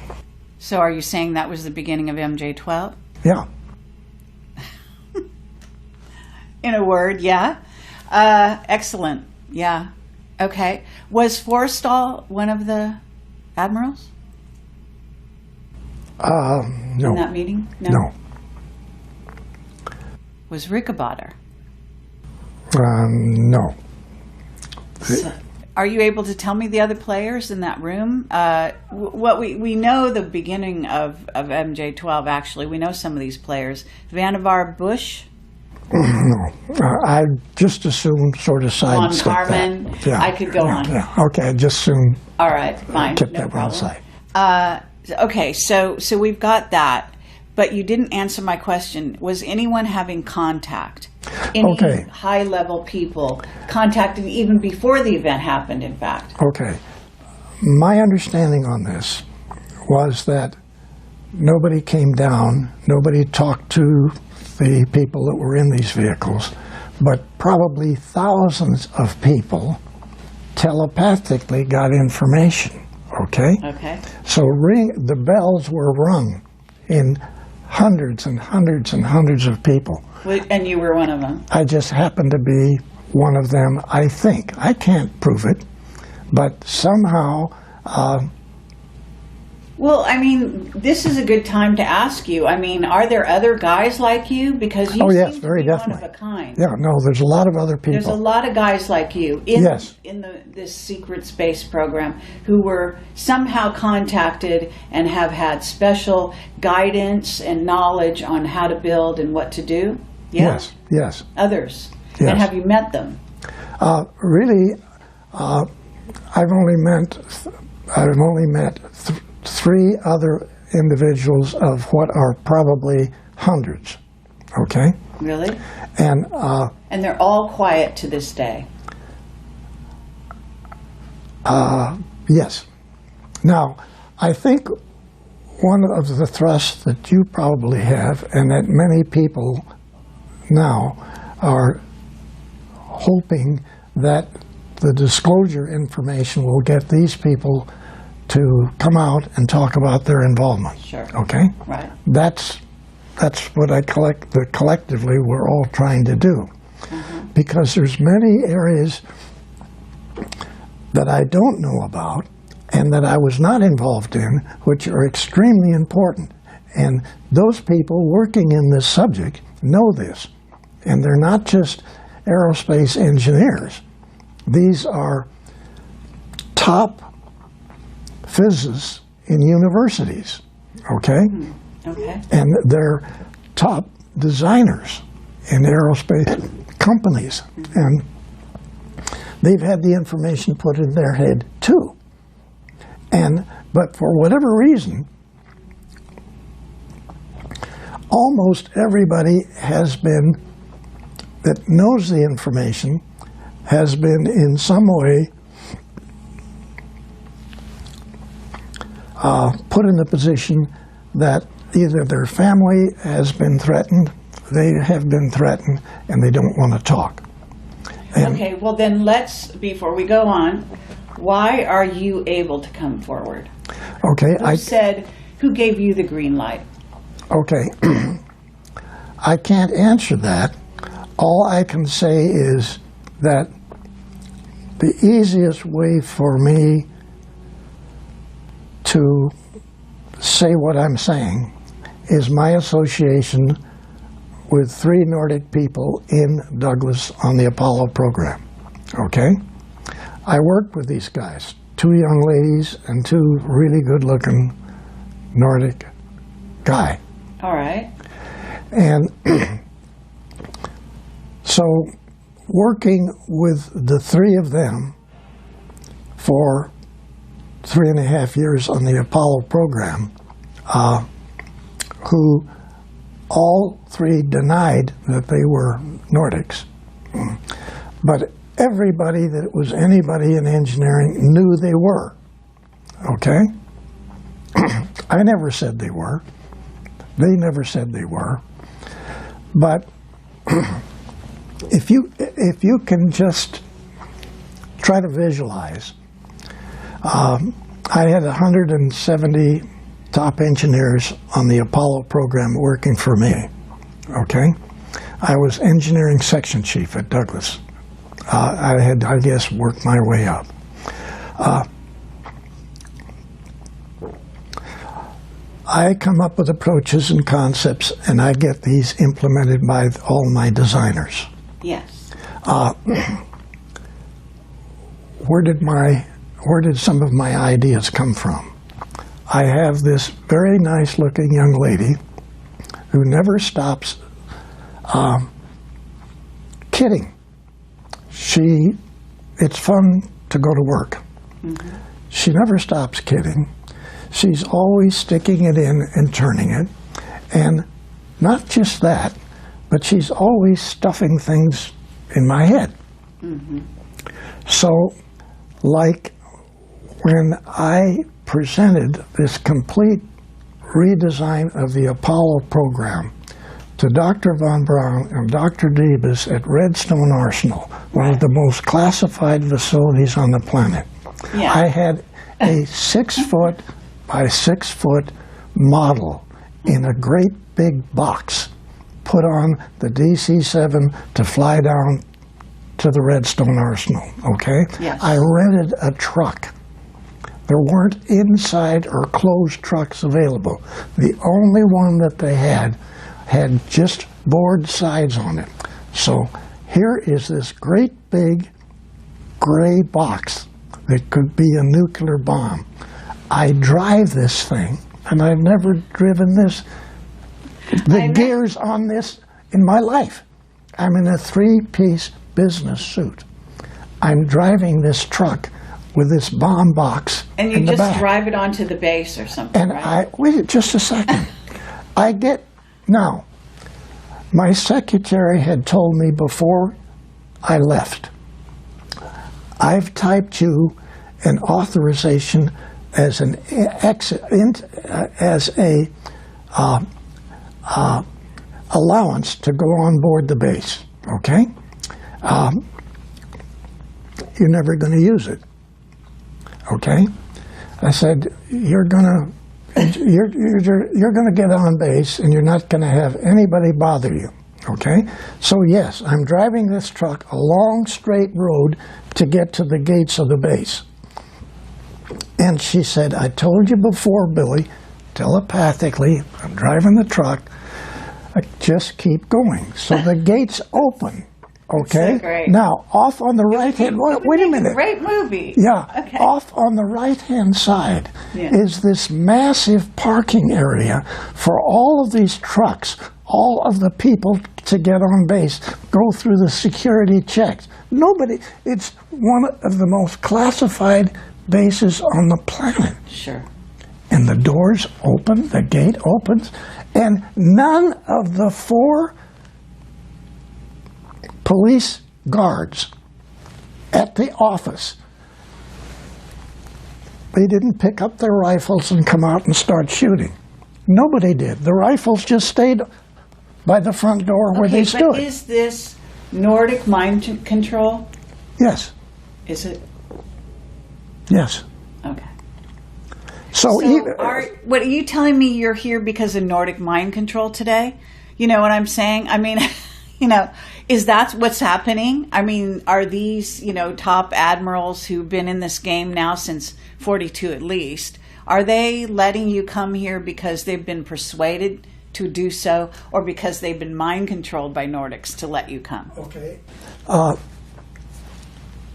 So are you saying that was the beginning of MJ-12? Yeah. In a word, yeah. Excellent. Yeah. Okay. Was Forrestal one of the admirals? No. In that meeting? No. Was Rickenbacker? No. So, are you able to tell me the other players in that room? What we know the beginning of MJ-12, actually. We know some of these players. Vannevar Bush? No. I just assume sort of sidestep Von Karman? that. Yeah. I could go on. Yeah. Okay, I just assume. All right, fine. Kept No that problem. one aside. Okay, so we've got that. But you didn't answer my question. Was anyone having contact? Any high-level people contacted even before the event happened, in fact? Okay. My understanding on this was that nobody came down, nobody talked to the people that were in these vehicles, but probably thousands of people telepathically got information, okay? Okay. So the bells were rung in hundreds and hundreds and hundreds of people. And you were one of them? I just happened to be one of them, I think. I can't prove it, but somehow... Well, I mean, this is a good time to ask you. I mean, are there other guys like you? Because you seem to be one of a kind. Yeah, no, there's a lot of other people. There's a lot of guys like you in this secret space program who were somehow contacted and have had special guidance and knowledge on how to build and what to do. Yeah? Yes. Others. Yes. And have you met them? Really, I've only met three other individuals of what are probably hundreds. Okay. Really? And they're all quiet to this day. Yes. Now, I think one of the thrusts that you probably have, and that many people now are hoping that the disclosure information will get these people to come out and talk about their involvement. Sure. Okay? Right. That's what collectively we're all trying to do. Mm-hmm. Because there's many areas that I don't know about and that I was not involved in, which are extremely important. And those people working in this subject know this. And they're not just aerospace engineers. These are top physicists in universities, okay? Okay. And they're top designers in aerospace companies. And they've had the information put in their head too. But for whatever reason, almost everybody that knows the information has been in some way put in the position that either their family has been threatened, they have been threatened, and they don't want to talk. Okay, well then before we go on, why are you able to come forward? Okay. Who gave you the green light? Okay. I can't answer that. All I can say is that the easiest way for me to say what I'm saying is my association with 3 Nordic people in Douglas on the Apollo program. Okay? I worked with these guys, 2 young ladies and 2 really good-looking Nordic guy. All right. And so working with the 3 of them for 3.5 years on the Apollo program who all three denied that they were Nordics. But everybody that was anybody in engineering knew they were. Okay? I never said they were. They never said they were. But if you can just try to visualize, I had 170 top engineers on the Apollo program working for me. Okay? I was engineering section chief at Douglas. I had, I guess, worked my way up. I come up with approaches and concepts, and I get these implemented by all my designers. Yes. Where did some of my ideas come from? I have this very nice-looking young lady who never stops kidding. It's fun to go to work. Mm-hmm. She never stops kidding. She's always sticking it in and turning it. And not just that, but she's always stuffing things in my head. Mm-hmm. So, like when I presented this complete redesign of the Apollo program to Dr. Von Braun and Dr. Debus at Redstone Arsenal, one of the most classified facilities on the planet. Yeah. I had a 6-foot by 6-foot model in a great big box put on the DC-7 to fly down to the Redstone Arsenal, okay? Yes. I rented a truck. There weren't inside or closed trucks available. The only one that they had just board sides on it. So here is this great big gray box that could be a nuclear bomb. I drive this thing, and I've never driven the gears on this in my life. I'm in a 3-piece business suit. I'm driving this truck with this bomb box and you in the just back. Drive it onto the base or something, and right? Wait just a second. Now, my secretary had told me before I left, I've typed you an authorization as an allowance to go on board the base. Okay, you're never going to use it. Okay, I said you're gonna get on base and you're not going to have anybody bother you. Okay, so yes, I'm driving this truck a long straight road to get to the gates of the base. And she said, I told you before, Billy, telepathically, I'm driving the truck, just keep going. So the gates open, okay? So great. Now, off on the right hand, wait a minute. Great movie. Yeah, okay. Off on the right-hand side is this massive parking area for all of these trucks, all of the people to get on base, go through the security checks. It's one of the most classified bases on the planet. Sure. And the doors open, the gate opens, and none of the 4 police guards at the office, they didn't pick up their rifles and come out and start shooting. Nobody did. The rifles just stayed by the front door where they stood. But is this Nordic mind control? Yes. Is it? Yes. Okay. So what are you telling me? You're here because of Nordic mind control today? You know what I'm saying? I mean, is that what's happening? I mean, are these, top admirals who've been in this game now since 42 at least, are they letting you come here because they've been persuaded to do so, or because they've been mind controlled by Nordics to let you come? Okay.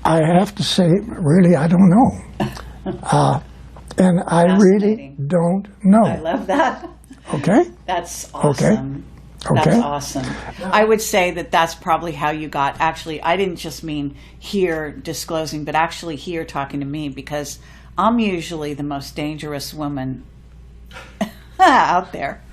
I have to say, really, I don't know. And I really don't know. I love that. Okay? That's awesome. Okay. That's awesome. I would say that that's probably how you got, actually, I didn't just mean here disclosing, but actually here talking to me, because I'm usually the most dangerous woman out there.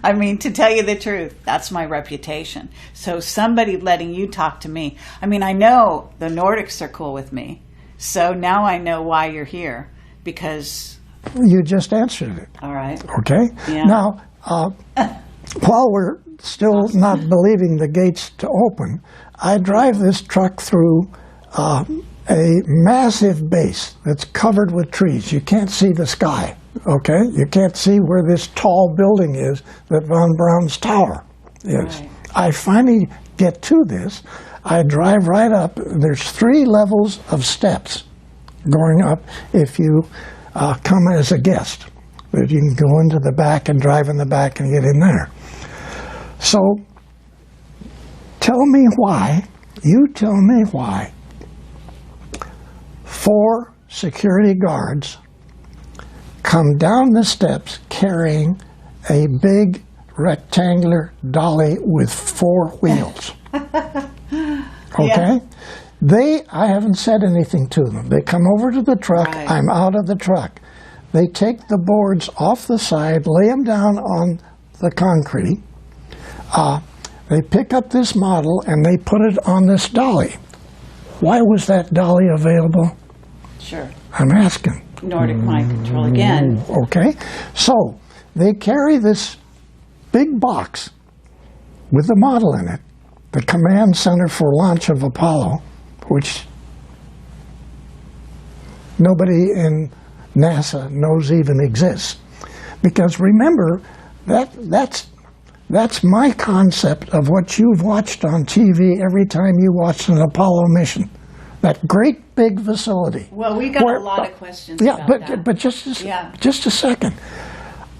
I mean, to tell you the truth, that's my reputation. So somebody letting you talk to me. I mean, I know the Nordics are cool with me. So now I know why you're here, because... You just answered it. All right. Okay? Yeah. Now, while we're still not believing the gates to open, I drive this truck through a massive base that's covered with trees. You can't see the sky, okay? You can't see where this tall building is that Von Braun's tower is. Right. I finally get to this. I drive right up. There's 3 levels of steps going up if you come as a guest. But you can go into the back and drive in the back and get in there. So tell me why, you tell me why 4 security guards come down the steps carrying a big rectangular dolly with 4 wheels. Okay? Yeah. I haven't said anything to them. They come over to the truck. Right. I'm out of the truck. They take the boards off the side, lay them down on the concrete. They pick up this model and they put it on this dolly. Why was that dolly available? Sure. I'm asking. Nordic mind control again. Okay. So they carry this big box with the model in it, the command center for launch of Apollo, which nobody in NASA knows even exists. Because remember, that's my concept of what you've watched on TV every time you watched an Apollo mission. That great big facility. Well, we got a lot of questions yeah, about that. but just a second.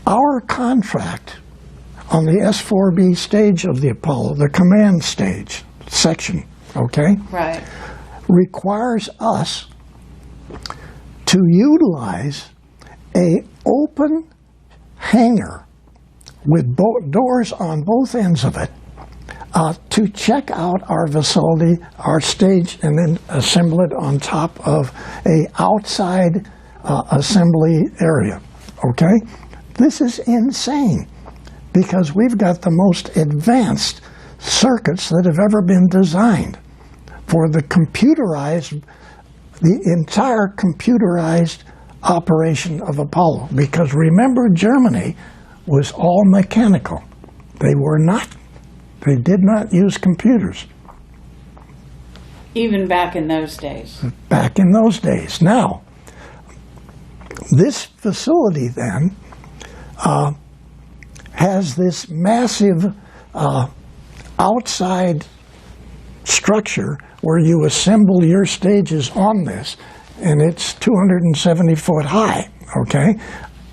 Our contract on the S-4B stage of the Apollo, the command stage section, okay? Right. Requires us to utilize a open hangar with doors on both ends of it to check out our facility, our stage, and then assemble it on top of a outside assembly area, okay? This is insane because we've got the most advanced circuits that have ever been designed for the entire computerized operation of Apollo. Because remember, Germany was all mechanical. They did not use computers. Even back in those days. Back in those days. Now, this facility then has this massive outside structure where you assemble your stages on this, and it's 270 foot high, okay,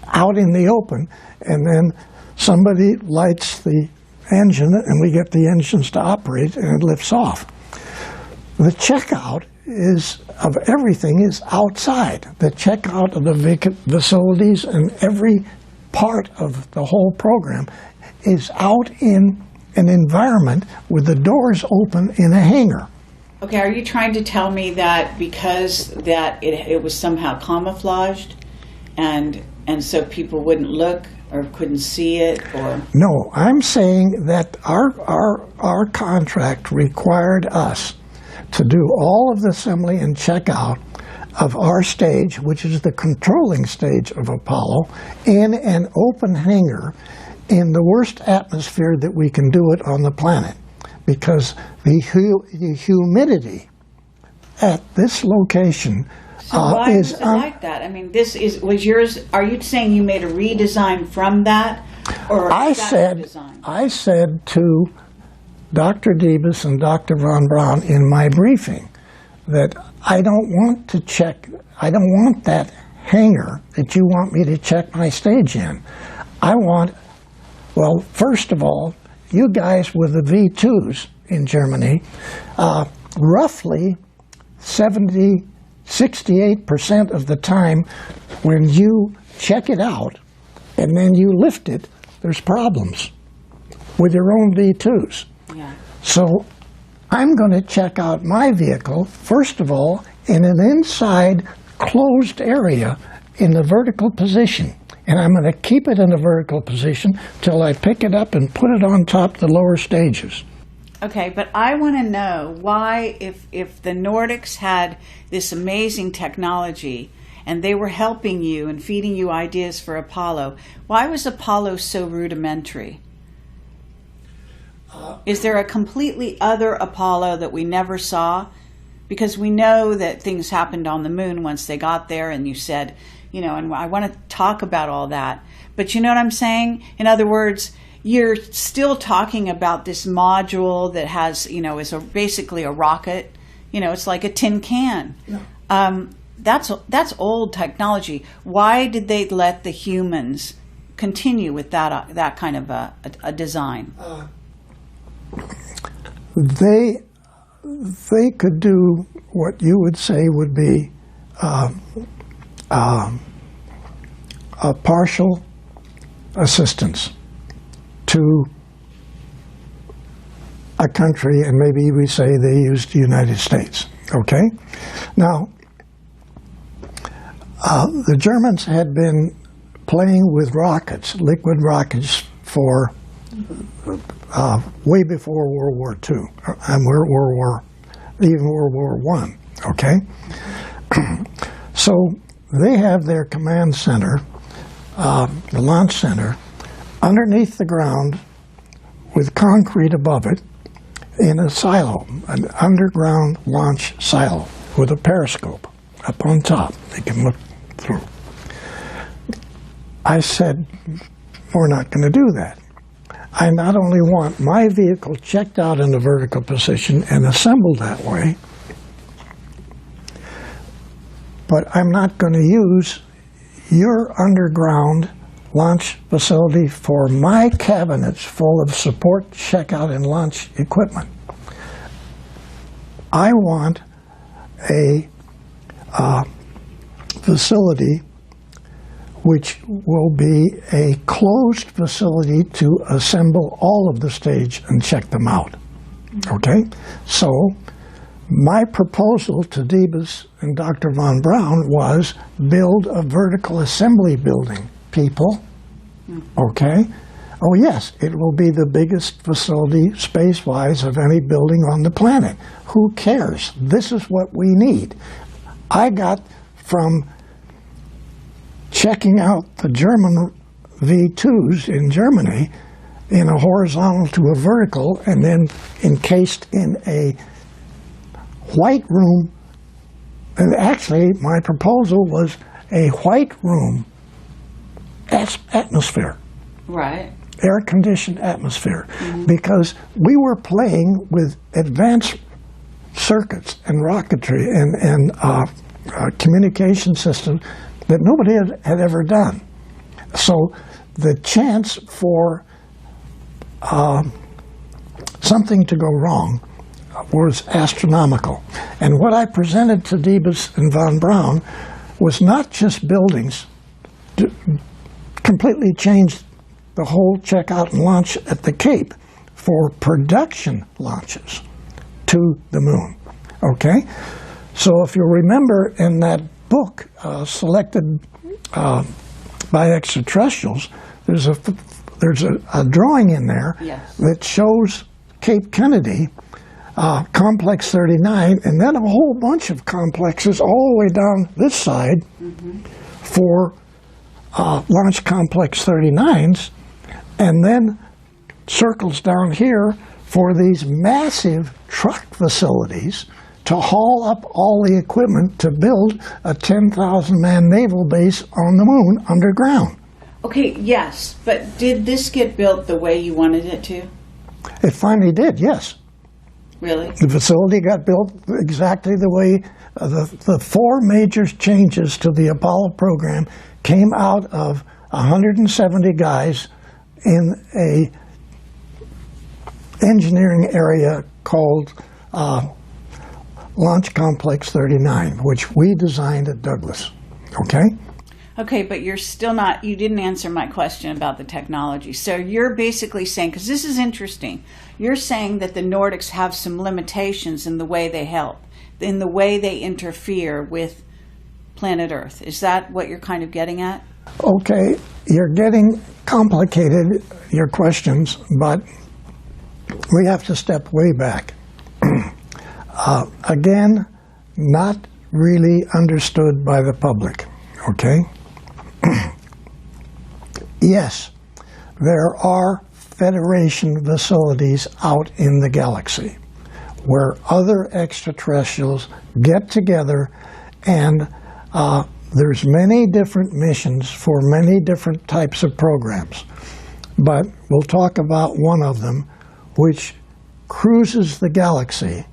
out in the open, and then somebody lights the engine and we get the engines to operate and it lifts off. The checkout of everything is outside. The checkout of the facilities and every part of the whole program is out in an environment with the doors open in a hangar. Okay, are you trying to tell me that because that it was somehow camouflaged and so people wouldn't look or couldn't see it, or? No, I'm saying that our contract required us to do all of the assembly and checkout of our stage, which is the controlling stage of Apollo, in an open hangar in the worst atmosphere that we can do it on the planet, because the humidity at this location So why was it like that? I mean, was yours. Are you saying you made a redesign from that, or I said to Dr. Debus and Dr. Von Braun in my briefing that I don't want that hangar that you want me to check my stage in. Well, first of all, you guys with the V2s in Germany, roughly 68% of the time when you check it out and then you lift it, there's problems with your own V2s. Yeah. So I'm going to check out my vehicle, first of all, in an inside closed area in the vertical position. and I'm going to keep it in a vertical position till I pick it up and put it on top of the lower stages. Okay, but I want to know why, if the Nordics had this amazing technology and they were helping you and feeding you ideas for Apollo, why was Apollo so rudimentary? Is there a completely other Apollo that we never saw? Because we know that things happened on the moon once they got there, and you said, and I want to talk about all that. But you know what I'm saying? In other words, you're still talking about this module that has, is basically a rocket. It's like a tin can. Yeah. That's old technology. Why did they let the humans continue with that kind of a design? They could do what you would say would be a partial assistance to a country, and maybe we say they used the United States. Okay? Now, the Germans had been playing with rockets, liquid rockets, for way before World War II, and even World War I. Okay? So they have their command center, the launch center, underneath the ground with concrete above it in a silo, an underground launch silo with a periscope up on top. They can look through. I said, we're not going to do that. I not only want my vehicle checked out in a vertical position and assembled that way, but I'm not going to use your underground launch facility for my cabinets full of support, checkout, and launch equipment. I want a facility which will be a closed facility to assemble all of the stage and check them out. Okay? So my proposal to Debus and Dr. von Braun was build a vertical assembly building, people. Okay? Oh yes, it will be the biggest facility space-wise of any building on the planet. Who cares? This is what we need. I got from checking out the German V2s in Germany in a horizontal to a vertical and then encased in a white room. And actually, my proposal was a white room atmosphere. Right. Air-conditioned atmosphere. Mm-hmm. Because we were playing with advanced circuits and rocketry and communication systems that nobody had ever done. So the chance for something to go wrong was astronomical. And what I presented to Debus and von Braun was not just buildings, completely changed the whole checkout and launch at the Cape for production launches to the moon. Okay? So if you remember in that book selected by Extraterrestrials, there's a drawing in there. Yes. That shows Cape Kennedy, Complex 39, and then a whole bunch of complexes all the way down this side for Launch Complex 39s, and then circles down here for these massive truck facilities to haul up all the equipment to build a 10,000-man naval base on the moon underground. Okay, yes, but did this get built the way you wanted it to? It finally did, yes. Really? The facility got built exactly the way the four major changes to the Apollo program came out of 170 guys in a engineering area called Launch Complex 39, which we designed at Douglas. Okay? Okay, but you're still not, you didn't answer my question about the technology. So you're basically saying, because this is interesting, you're saying that the Nordics have some limitations in the way they help, in the way they interfere with planet Earth. Is that what you're kind of getting at? Okay, you're getting complicated, your questions, but we have to step way back. Again, not really understood by the public, okay? Yes, there are Federation facilities out in the galaxy where other extraterrestrials get together, and there's many different missions for many different types of programs. But we'll talk about one of them, which cruises the galaxy,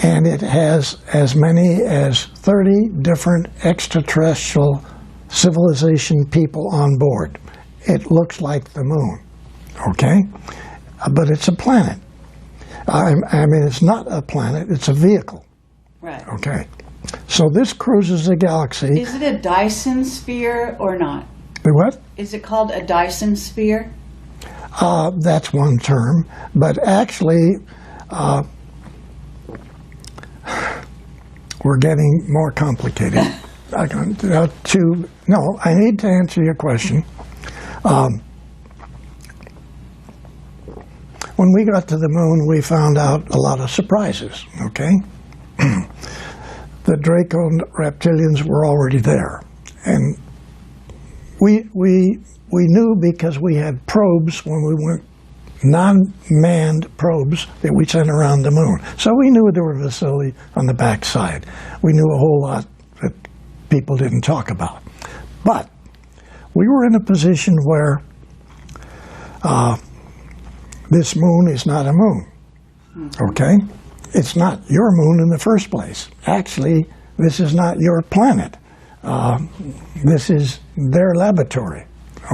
and it has as many as 30 different extraterrestrial civilization people on board. It looks like the moon, okay? But it's a planet. I mean, it's not a planet, it's a vehicle. Right. Okay. So this cruises the galaxy. Is it a Dyson sphere or not? The what? Is it called a Dyson sphere? That's one term, but actually, we're getting more complicated. I need to answer your question. When we got to the moon, we found out a lot of surprises, okay? The Draco reptilians were already there. And we knew because we had probes when we went, non-manned probes that we sent around the moon. So we knew there were facilities on the backside. We knew a whole lot that people didn't talk about. But we were in a position where this moon is not a moon, okay? It's not your moon in the first place. Actually, this is not your planet. This is their laboratory,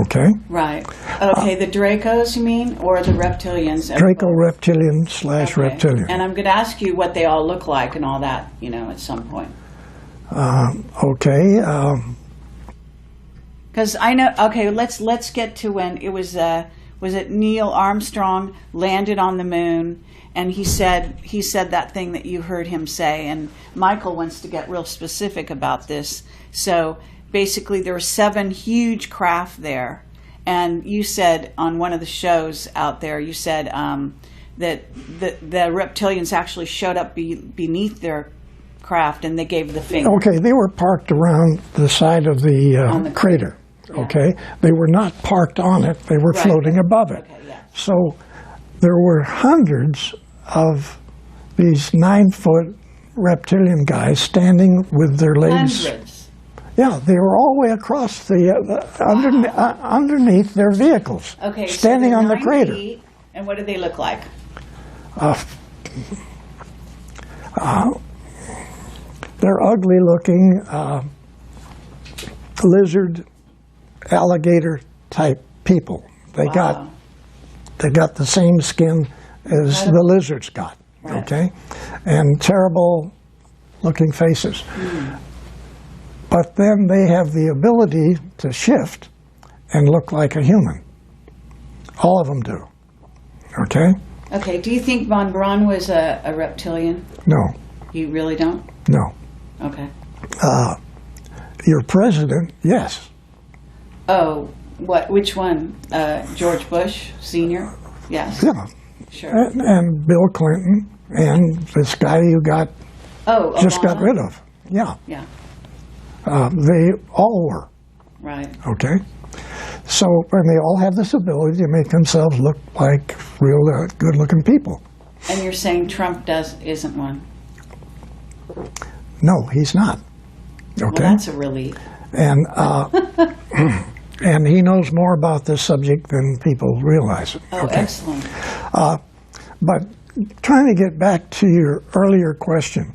okay? Right. Okay, the Dracos, you mean, or the reptilians? Draco reptilian / reptilian. And I'm going to ask you what they all look like and all that, at some point. Okay. Because I know. Okay, let's get to when it was. Was it Neil Armstrong landed on the moon, and he said that thing that you heard him say, and Michael wants to get real specific about this. So basically, there were 7 huge craft there, and you said on one of the shows out there, you said that the reptilians actually showed up beneath their craft, and they gave the finger. Okay, they were parked around the side of the crater. Yeah. Okay, they were not parked on it; they were floating above it. Okay, yeah. So there were hundreds of these 9-foot reptilian guys standing with their legs. Hundreds. Yeah, they were all the way across underneath their vehicles. Okay, standing so on the 9 crater. feet, and what do they look like? They're ugly-looking lizard, alligator type people. They got the same skin as the lizards got. Right. Okay, and terrible looking faces. But then they have the ability to shift and look like a human. All of them do. Okay? Okay, do you think Von Braun was a reptilian? No. You really don't? No. Okay. Your president, yes. Oh, what? Which one? George Bush Sr.? Yes. Yeah. Sure. And Bill Clinton and this guy you got just got Obama? rid of. Yeah. Yeah. They all were. Right. Okay? So, and they all have this ability to make themselves look like real good-looking people. And you're saying Trump isn't one? No, he's not. Okay? Well, that's a relief. And and he knows more about this subject than people realize. Oh, okay? excellent. But trying to get back to your earlier question,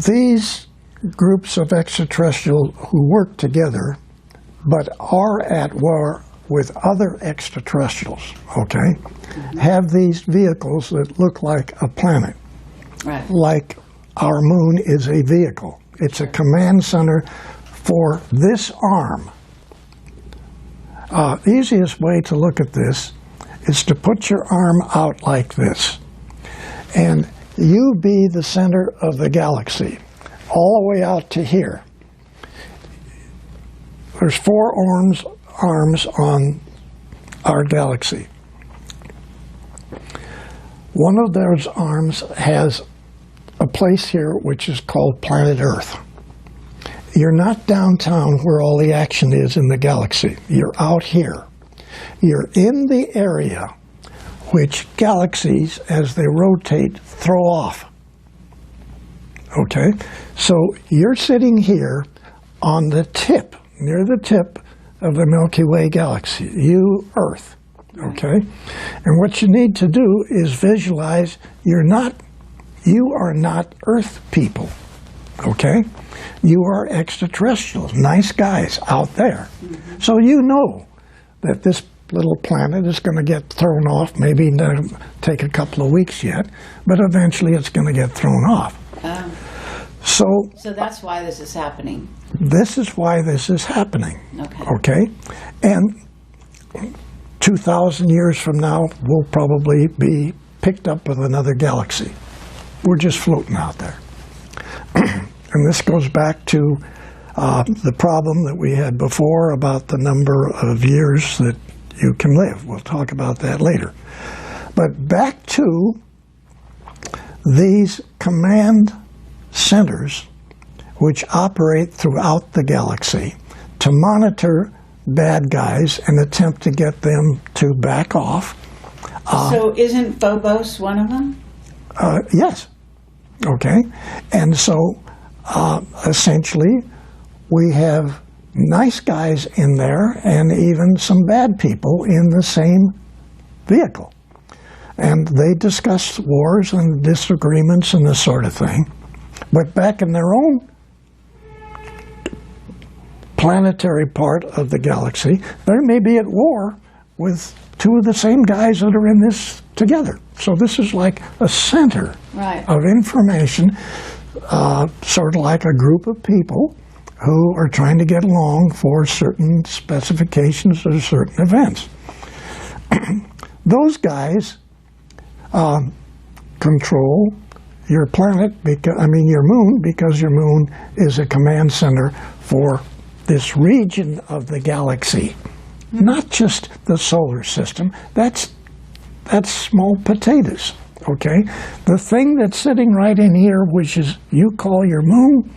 these groups of extraterrestrials who work together but are at war with other extraterrestrials, okay, have these vehicles that look like a planet. Right. Like our moon is a vehicle. It's a command center for this arm. The easiest way to look at this is to put your arm out like this, and you be the center of the galaxy. all the way out to here. There's 4 arms on our galaxy. One of those arms has a place here which is called planet Earth. You're not downtown where all the action is in the galaxy. You're out here. You're in the area which galaxies, as they rotate, throw off. Okay? So you're sitting here on the tip, near the tip of the Milky Way galaxy, you, Earth. Okay? And what you need to do is visualize you are not Earth people. Okay? You are extraterrestrials, nice guys out there. Mm-hmm. So you know that this little planet is going to get thrown off, maybe not take a couple of weeks yet, but eventually it's going to get thrown off. Oh. So that's why this is happening. This is why this is happening. Okay. Okay? And 2,000 years from now, we'll probably be picked up with another galaxy. We're just floating out there. And this goes back to the problem that we had before about the number of years that you can live. We'll talk about that later. But back to these command centers which operate throughout the galaxy to monitor bad guys and attempt to get them to back off. So isn't Phobos one of them? Yes. Okay. And so essentially we have nice guys in there and even some bad people in the same vehicle. And they discuss wars and disagreements and this sort of thing. But back in their own planetary part of the galaxy, they may be at war with 2 of the same guys that are in this together. So this is like a center of information, sort of like a group of people who are trying to get along for certain specifications or certain events. Those guys control your planet, your moon, because your moon is a command center for this region of the galaxy, not just the solar system. That's small potatoes, okay? The thing that's sitting right in here, which is you call your moon,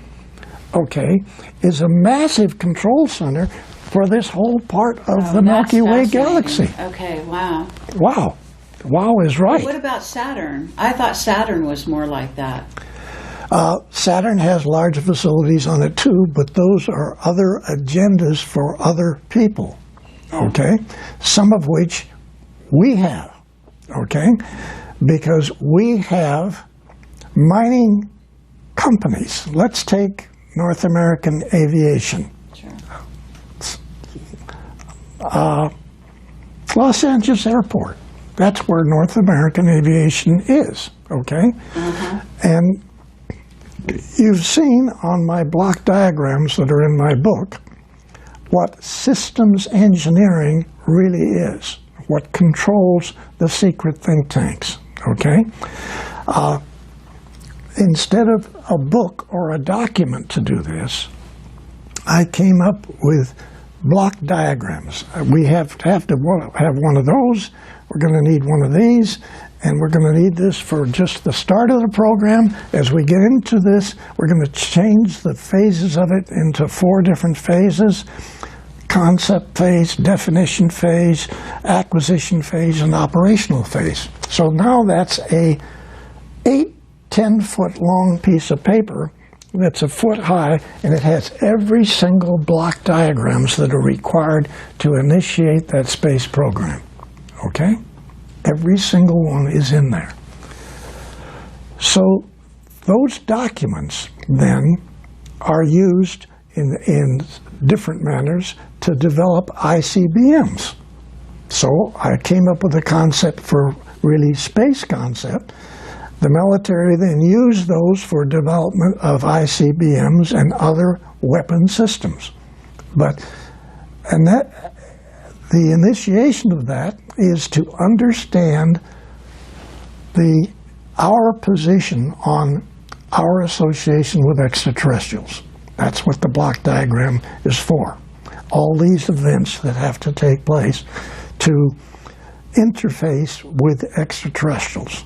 okay, is a massive control center for this whole part of the Milky Way galaxy. Okay, wow. Wow. Wow is right. What about Saturn? I thought Saturn was more like that. Saturn has large facilities on it too, but those are other agendas for other people, okay? Some of which we have, okay? Because we have mining companies. Let's take North American Aviation. Sure. Los Angeles Airport. That's where North American Aviation is, okay? Uh-huh. And you've seen on my block diagrams that are in my book what systems engineering really is, what controls the secret think tanks, okay? Instead of a book or a document to do this, I came up with block diagrams. We have to have one of those. We're going to need one of these, and we're going to need this for just the start of the program. As we get into this, we're going to change the phases of it into 4 different phases: concept phase, definition phase, acquisition phase, and operational phase. So now that's a 10-foot long piece of paper that's a foot high, and it has every single block diagrams that are required to initiate that space program. Okay? Every single one is in there. So those documents then are used in different manners to develop ICBMs. So I came up with a concept for really space concept. The military then used those for development of ICBMs and other weapon systems. The initiation of that is to understand our position on our association with extraterrestrials. That's what the block diagram is for. All these events that have to take place to interface with extraterrestrials.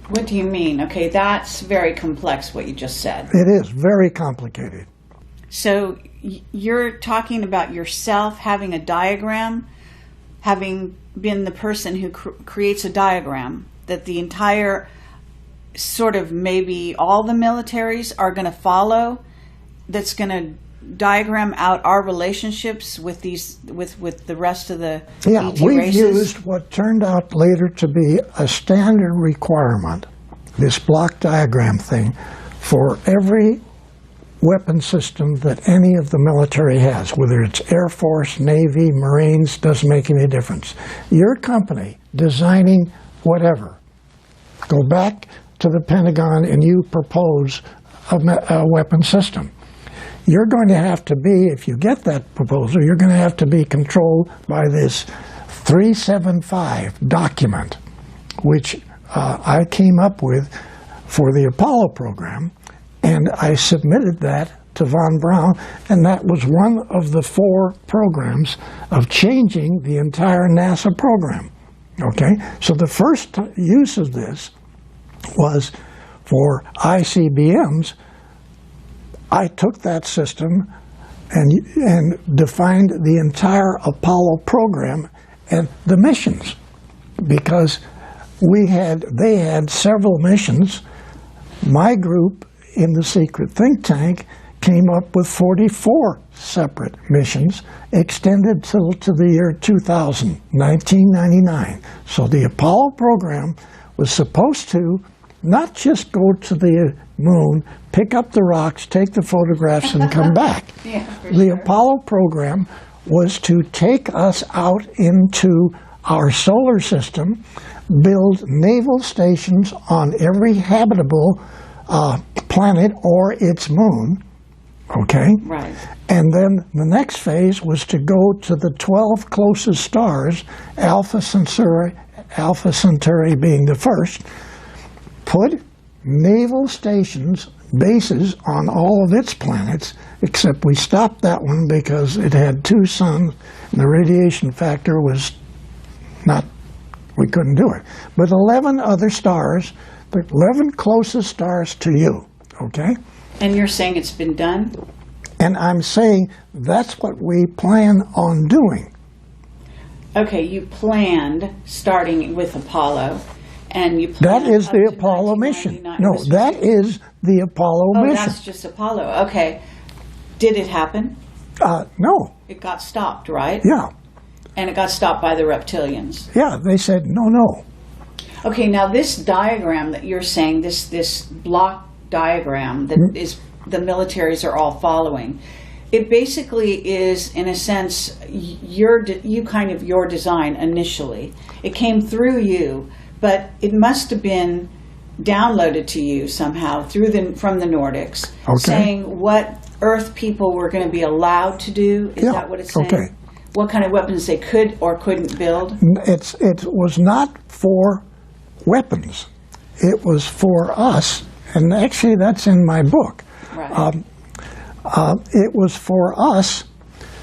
What do you mean? Okay, that's very complex, what you just said. It is very complicated. So you're talking about yourself having a diagram, having been the person who creates a diagram that the entire, sort of maybe all the militaries are going to follow, that's going to diagram out our relationships with these with the rest of the ET we've races? used what turned out later to be a standard requirement, this block diagram thing, for every weapon system that any of the military has, whether it's Air Force, Navy, Marines, doesn't make any difference. Your company designing whatever, go back to the Pentagon and you propose a weapon system. You're going to have to be, if you get that proposal, you're going to have to be controlled by this 375 document, which I came up with for the Apollo program, and I submitted that to Von Braun, and that was one of the 4 programs of changing the entire NASA program. Okay, so the first use of this was for ICBMs. I took that system and defined the entire Apollo program and the missions, because they had several missions. My group in the secret think tank came up with 44 separate missions extended to the year 2000, 1999. So the Apollo program was supposed to not just go to the moon, pick up the rocks, take the photographs, and come back. The Apollo program was to take us out into our solar system, build naval stations on every habitable planet or its moon, okay? Right. And then the next phase was to go to the 12 closest stars, Alpha Centauri being the first, put naval stations, bases on all of its planets, except we stopped that one because it had 2 suns and the radiation factor was not, we couldn't do it. But 11 other stars, the 11 closest stars to you, okay? And you're saying it's been done? And I'm saying that's what we plan on doing. Okay, you planned starting with Apollo. And you that is the Apollo mission. No, that is the Apollo mission. Oh, that's just Apollo. Okay. Did it happen? No. It got stopped, right? Yeah. And it got stopped by the reptilians. Yeah, they said, no. Okay, now this diagram that you're saying, this block diagram that is the militaries are all following, it basically is, in a sense, your design initially. It came through you. But it must have been downloaded to you somehow from the Nordics, saying what Earth people were going to be allowed to do. Is that what it's saying? Okay. What kind of weapons they could or couldn't build? It was not for weapons. It was for us, and actually that's in my book. Right. It was for us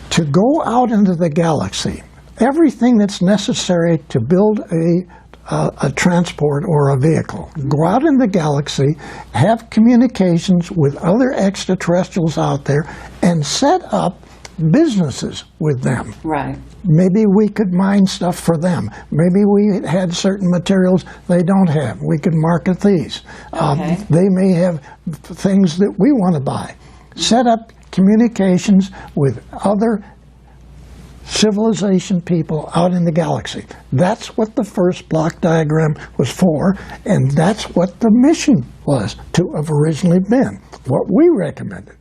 to go out into the galaxy. Everything that's necessary to build a transport or a vehicle. Go out in the galaxy, have communications with other extraterrestrials out there, and set up businesses with them. Right. Maybe we could mine stuff for them. Maybe we had certain materials they don't have. We could market these. Okay. They may have things that we want to buy. Set up communications with other civilization people out in the galaxy. That's what the first block diagram was for, and that's what the mission was to have originally been, what we recommended.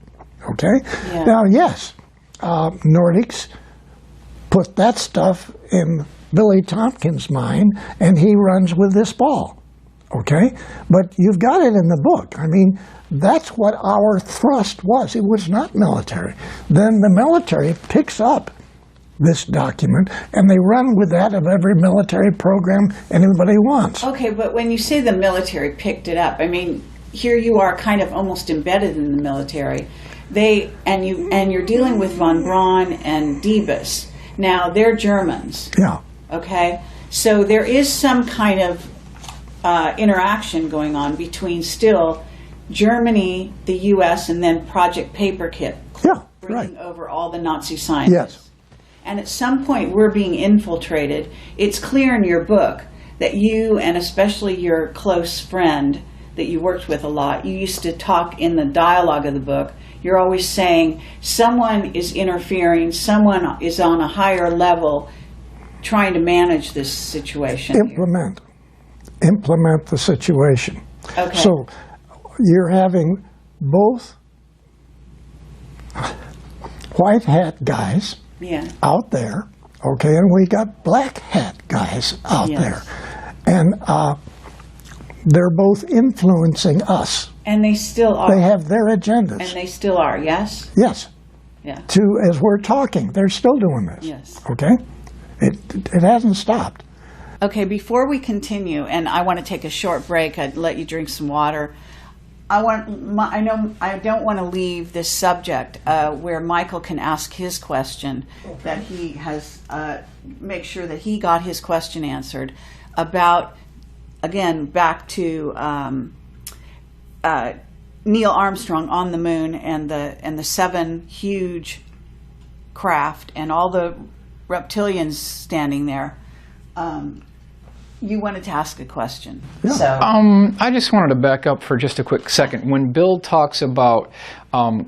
Okay? Yeah. Now, yes, Nordics put that stuff in Billy Tompkins' mind, and he runs with this ball. Okay? But you've got it in the book. I mean, that's what our thrust was. It was not military. Then the military picks up this document, and they run with that of every military program anybody wants. Okay, but when you say the military picked it up, I mean, here you are kind of almost embedded in the military. You're dealing with von Braun and Diebus. Now, they're Germans. Yeah. Okay? So there is some kind of interaction going on between still Germany, the U.S., and then Project Paperclip. Yeah, bringing right. over all the Nazi scientists. Yes. And at some point, we're being infiltrated. It's clear in your book that you, and especially your close friend that you worked with a lot, you used to talk in the dialogue of the book. You're always saying someone is interfering, someone is on a higher level trying to manage this situation. Implement the situation. Okay. So you're having both white hat guys out there, okay, and we got black hat guys out there. And they're both influencing us. And they still are. They have their agendas. And they still are, yes? Yes. Yeah. As we're talking, they're still doing this. Yes. Okay? It hasn't stopped. Okay, before we continue, and I want to take a short break, I'd let you drink some water. I don't want to leave this subject where Michael can ask his question, that he has, make sure that he got his question answered about, again, back to Neil Armstrong on the moon and the 7 huge craft and all the reptilians standing there. You wanted to ask a question. Yeah. So I just wanted to back up for just a quick second. When Bill talks about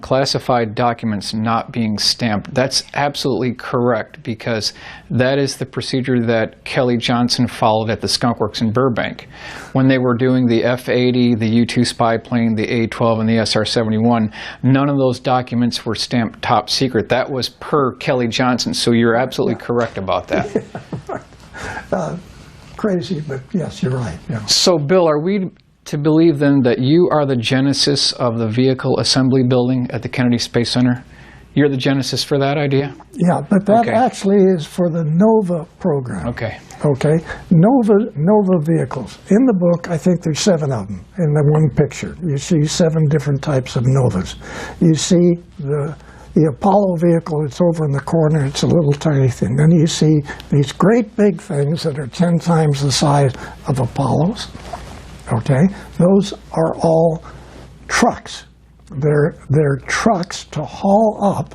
classified documents not being stamped, that's absolutely correct, because that is the procedure that Kelly Johnson followed at the Skunk Works in Burbank. When they were doing the F-80, the U-2 spy plane, the A-12, and the SR-71, none of those documents were stamped top secret. That was per Kelly Johnson, so you're absolutely correct about that. Crazy, but yes, you're right. Yeah. So, Bill, are we to believe then that you are the genesis of the vehicle assembly building at the Kennedy Space Center? You're the genesis for that idea? Yeah, but that actually is for the NOVA program. Okay. Okay? NOVA vehicles. In the book, I think there's 7 of them in the one picture. You see 7 different types of NOVAs. You see the Apollo vehicle, it's over in the corner, it's a little tiny thing. Then you see these great big things that are 10 times the size of Apollos. Okay? Those are all trucks. They're trucks to haul up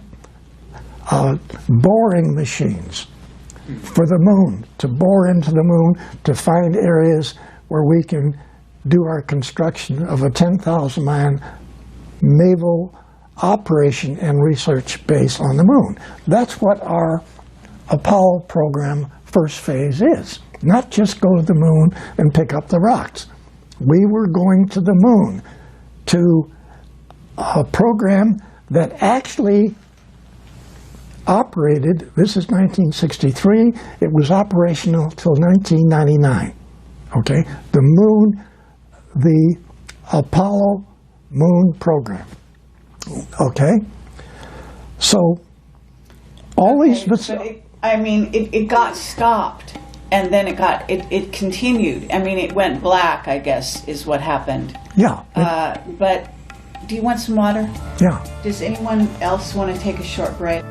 boring machines for the moon, to bore into the moon, to find areas where we can do our construction of a 10,000-man naval operation and research base on the moon. That's what our Apollo program first phase is. Not just go to the moon and pick up the rocks. We were going to the moon to a program that actually operated, this is 1963, it was operational till 1999. Okay? The moon, the Apollo moon program. Okay, so all these. It got stopped, and then it continued. I mean, it went black, I guess, is what happened. Yeah. But do you want some water? Yeah. Does anyone else want to take a short break?